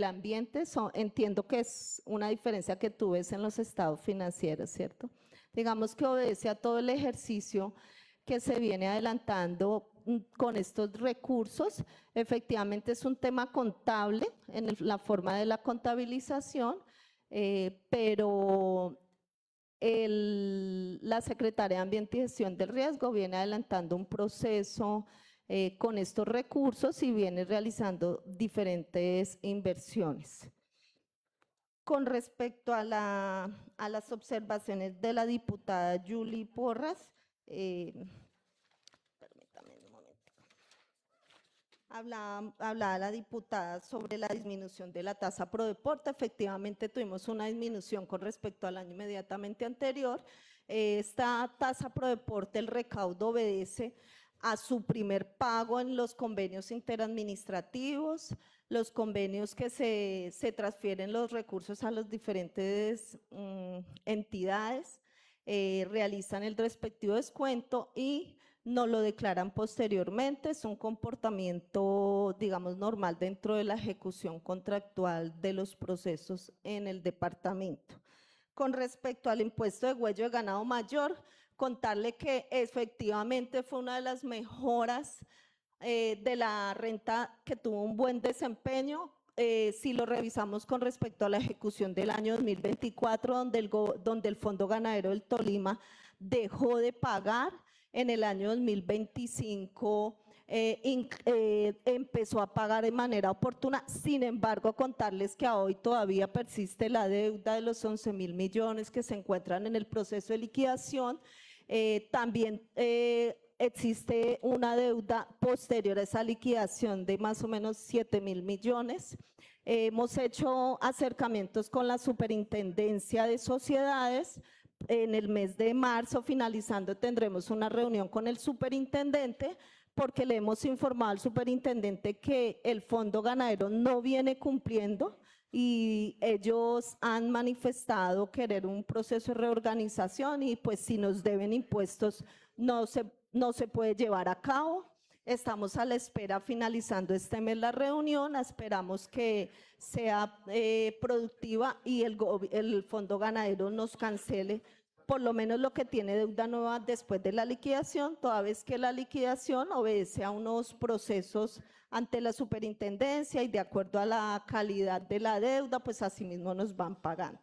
ambiente, entiendo que es una diferencia que tú ves en los estados financieros, ¿cierto? Digamos que obedece a todo el ejercicio que se viene adelantando con estos recursos. Efectivamente es un tema contable en la forma de la contabilización, pero la Secretaría de Ambiente y Gestión del Riesgo viene adelantando un proceso con estos recursos y viene realizando diferentes inversiones. Con respecto a las observaciones de la diputada Julie Porras, permítame un momento. Hablaba la diputada sobre la disminución de la tasa pro deporte. Efectivamente tuvimos una disminución con respecto al año inmediatamente anterior. Esta tasa pro deporte, el recaudo obedece a su primer pago en los convenios interadministrativos, los convenios que se transfieren los recursos a las diferentes entidades, realizan el respectivo descuento y no lo declaran posteriormente. Es un comportamiento, digamos, normal dentro de la ejecución contractual de los procesos en el departamento. Con respecto al impuesto de huello de ganado mayor, contarle que efectivamente fue una de las mejoras de la renta que tuvo un buen desempeño. Si lo revisamos con respecto a la ejecución del año 2024, donde el Fondo Ganadero del Tolima dejó de pagar, en el año 2025 empezó a pagar de manera oportuna. Sin embargo, contarles que hoy todavía persiste la deuda de los 11.000 millones que se encuentran en el proceso de liquidación. También existe una deuda posterior a esa liquidación de más o menos 7.000 millones. Hemos hecho acercamientos con la Superintendencia de Sociedades. En el mes de marzo, finalizando, tendremos una reunión con el superintendente porque le hemos informado al superintendente que el Fondo Ganadero no viene cumpliendo y ellos han manifestado querer un proceso de reorganización y pues si nos deben impuestos no se puede llevar a cabo. Estamos a la espera, finalizando este mes la reunión, esperamos que sea productiva y el Fondo Ganadero nos cancele por lo menos lo que tiene deuda nueva después de la liquidación, toda vez que la liquidación obedece a unos procesos ante la superintendencia y de acuerdo a la calidad de la deuda, pues así mismo nos van pagando.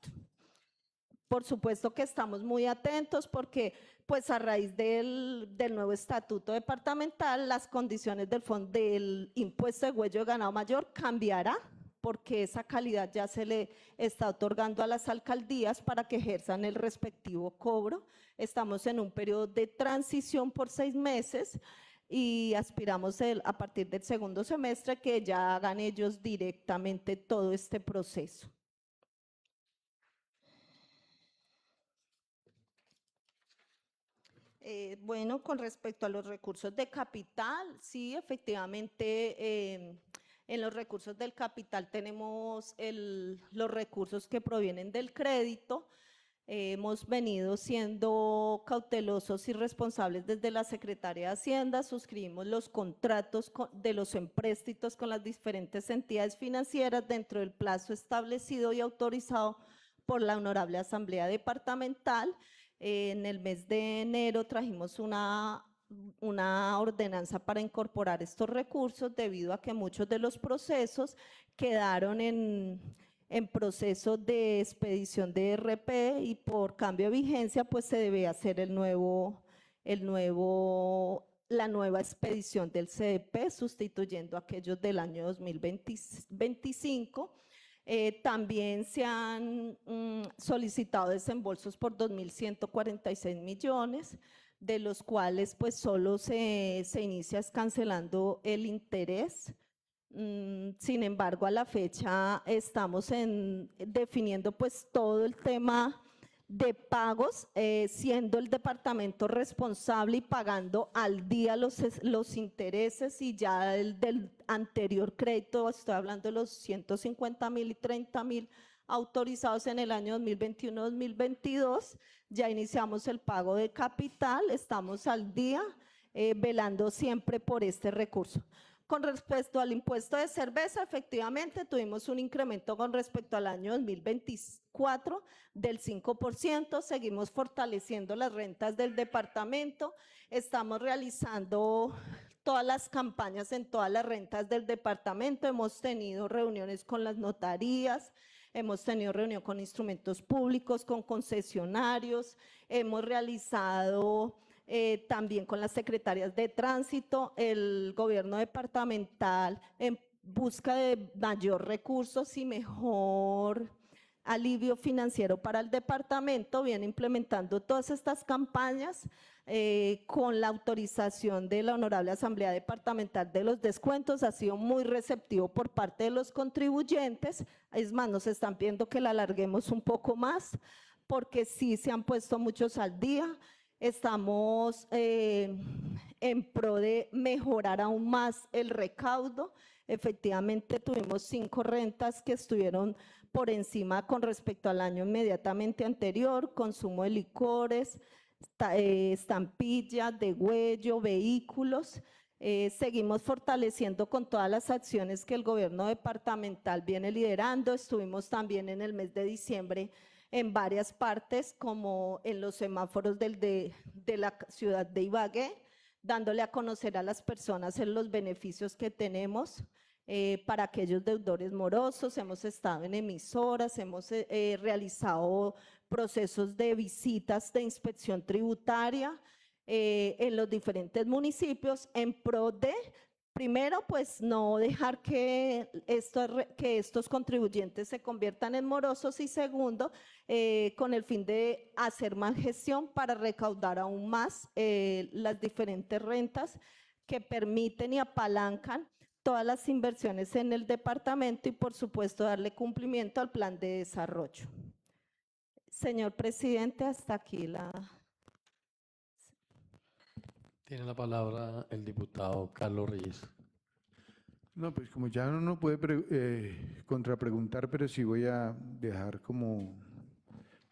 Por supuesto que estamos muy atentos porque pues a raíz del nuevo estatuto departamental, las condiciones del impuesto de huello de ganado mayor cambiará porque esa calidad ya se le está otorgando a las alcaldías para que ejerzan el respectivo cobro. Estamos en un periodo de transición por 6 meses y aspiramos a partir del segundo semestre que ya hagan ellos directamente todo este proceso. Bueno, con respecto a los recursos de capital, sí, efectivamente, en los recursos del capital tenemos los recursos que provienen del crédito. Hemos venido siendo cautelosos y responsables desde la Secretaría de Hacienda, suscribimos los contratos de los empréstitos con las diferentes entidades financieras dentro del plazo establecido y autorizado por la Honorable Asamblea Departamental. En el mes de enero trajimos una ordenanza para incorporar estos recursos debido a que muchos de los procesos quedaron en proceso de expedición de RP y por cambio de vigencia pues se debe hacer la nueva expedición del CDP sustituyendo aquellos del año 2025. También se han solicitado desembolsos por 2.146 millones, de los cuales pues solo se inicia cancelando el interés. Sin embargo, a la fecha estamos definiendo pues todo el tema de pagos, siendo el departamento responsable y pagando al día los intereses y ya del anterior crédito, estoy hablando de los 150.000 y 30.000 autorizados en el año 2021-2022, ya iniciamos el pago de capital, estamos al día velando siempre por este recurso. Con respecto al impuesto de cerveza, efectivamente tuvimos un incremento con respecto al año 2024 del 5%, seguimos fortaleciendo las rentas del departamento, estamos realizando todas las campañas en todas las rentas del departamento, hemos tenido reuniones con las notarías, hemos tenido reunión con instrumentos públicos, con concesionarios, hemos realizado también con las secretarias de tránsito, el gobierno departamental en busca de mayor recursos y mejor alivio financiero para el departamento, viene implementando todas estas campañas con la autorización de la Honorable Asamblea Departamental de los descuentos, ha sido muy receptivo por parte de los contribuyentes, es más, nos están pidiendo que la alarguemos un poco más, porque sí se han puesto muchos al día. Estamos en pro de mejorar aún más el recaudo. Efectivamente, tuvimos 5 rentas que estuvieron por encima con respecto al año inmediatamente anterior: consumo de licores, estampillas, degüello, vehículos. Seguimos fortaleciendo con todas las acciones que el gobierno departamental viene liderando. Estuvimos también en el mes de diciembre en varias partes, como en los semáforos de la ciudad de Ibagué, dándole a conocer a las personas los beneficios que tenemos para aquellos deudores morosos. Hemos estado en emisoras, hemos realizado procesos de visitas de inspección tributaria en los diferentes municipios en pro de, primero, pues no dejar que estos contribuyentes se conviertan en morosos, y segundo, con el fin de hacer más gestión para recaudar aún más las diferentes rentas que permiten y apalancan todas las inversiones en el departamento y, por supuesto, darle cumplimiento al plan de desarrollo. Señor presidente, hasta aquí la...
Tiene la palabra el diputado Carlos Reyes.
No, pues como ya uno no puede contrapreguntar, pero sí voy a dejar como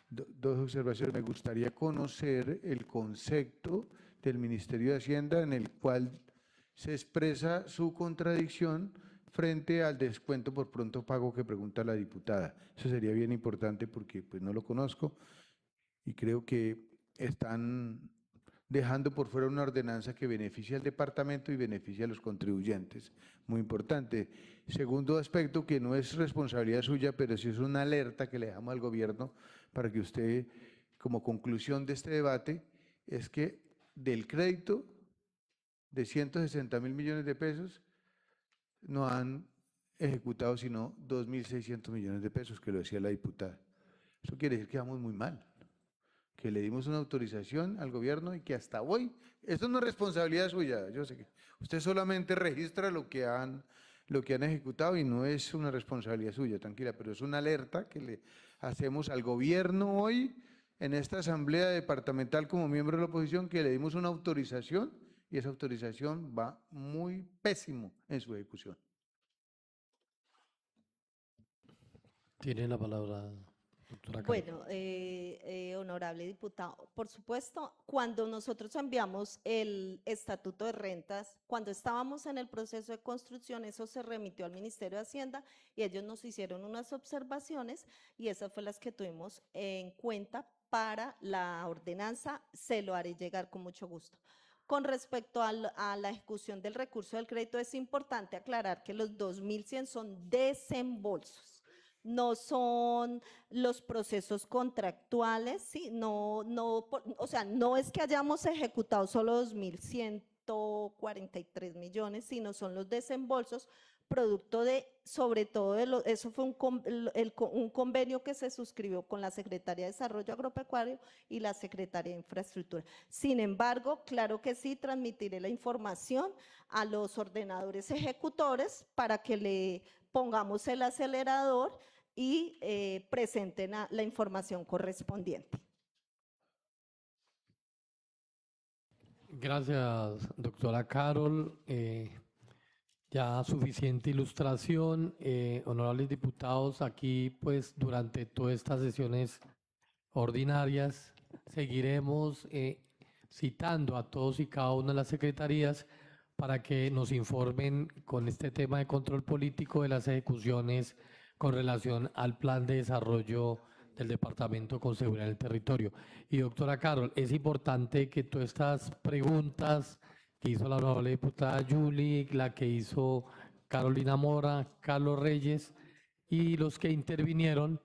dos observaciones. Me gustaría conocer el concepto del Ministerio de Hacienda en el cual se expresa su contradicción frente al descuento por pronto pago que pregunta la diputada. Eso sería bien importante porque pues no lo conozco y creo que están dejando por fuera una ordenanza que beneficia al departamento y beneficia a los contribuyentes. Muy importante. Segundo aspecto, que no es responsabilidad suya, pero sí es una alerta que le dejamos al gobierno para que usted, como conclusión de este debate, es que del crédito de 160.000 millones de pesos, no han ejecutado sino 2.600 millones de pesos, que lo decía la diputada. Eso quiere decir que vamos muy mal, que le dimos una autorización al gobierno y que hasta hoy, esto no es responsabilidad suya, yo sé que usted solamente registra lo que han ejecutado y no es una responsabilidad suya, tranquila, pero es una alerta que le hacemos al gobierno hoy en esta asamblea departamental como miembro de la oposición, que le dimos una autorización y esa autorización va muy pésimo en su ejecución.
Tiene la palabra, doctora Carol.
Bueno, honorable diputado, por supuesto, cuando nosotros enviamos el estatuto de rentas, cuando estábamos en el proceso de construcción, eso se remitió al Ministerio de Hacienda y ellos nos hicieron unas observaciones y esas fueron las que tuvimos en cuenta para la ordenanza. Se lo haré llegar con mucho gusto. Con respecto a la ejecución del recurso del crédito, es importante aclarar que los 2.100 son desembolsos, no son los procesos contractuales, ¿sí? O sea, no es que hayamos ejecutado solo 2.143 millones, sino son los desembolsos producto de, sobre todo, eso fue un convenio que se suscribió con la Secretaría de Desarrollo Agropecuario y la Secretaría de Infraestructura. Sin embargo, claro que sí, transmitiré la información a los ordenadores ejecutores para que le pongamos el acelerador y presenten la información correspondiente.
Gracias, doctora Carol. Ya suficiente ilustración. Honorables diputados, aquí pues durante todas estas sesiones ordinarias seguiremos citando a todos y cada una de las secretarías para que nos informen con este tema de control político de las ejecuciones con relación al plan de desarrollo del Departamento con Seguridad en el Territorio. Y doctora Carol, es importante que todas estas preguntas que hizo la honorable diputada Julie, la que hizo Carolina Mora, Carlos Reyes y los que intervinieron,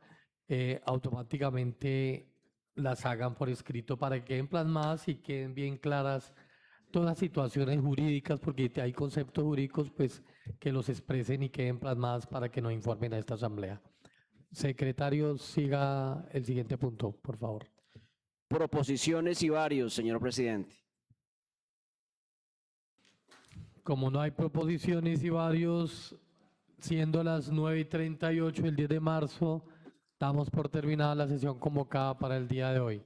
automáticamente las hagan por escrito para que queden plasmadas y queden bien claras todas las situaciones jurídicas, porque hay conceptos jurídicos pues que los expresen y queden plasmadas para que nos informen a esta asamblea. Secretario, siga el siguiente punto, por favor.
Proposiciones y varios, señor presidente.
Como no hay proposiciones y varios, siendo las 9:38 el 10 de marzo, damos por terminada la sesión convocada para el día de hoy.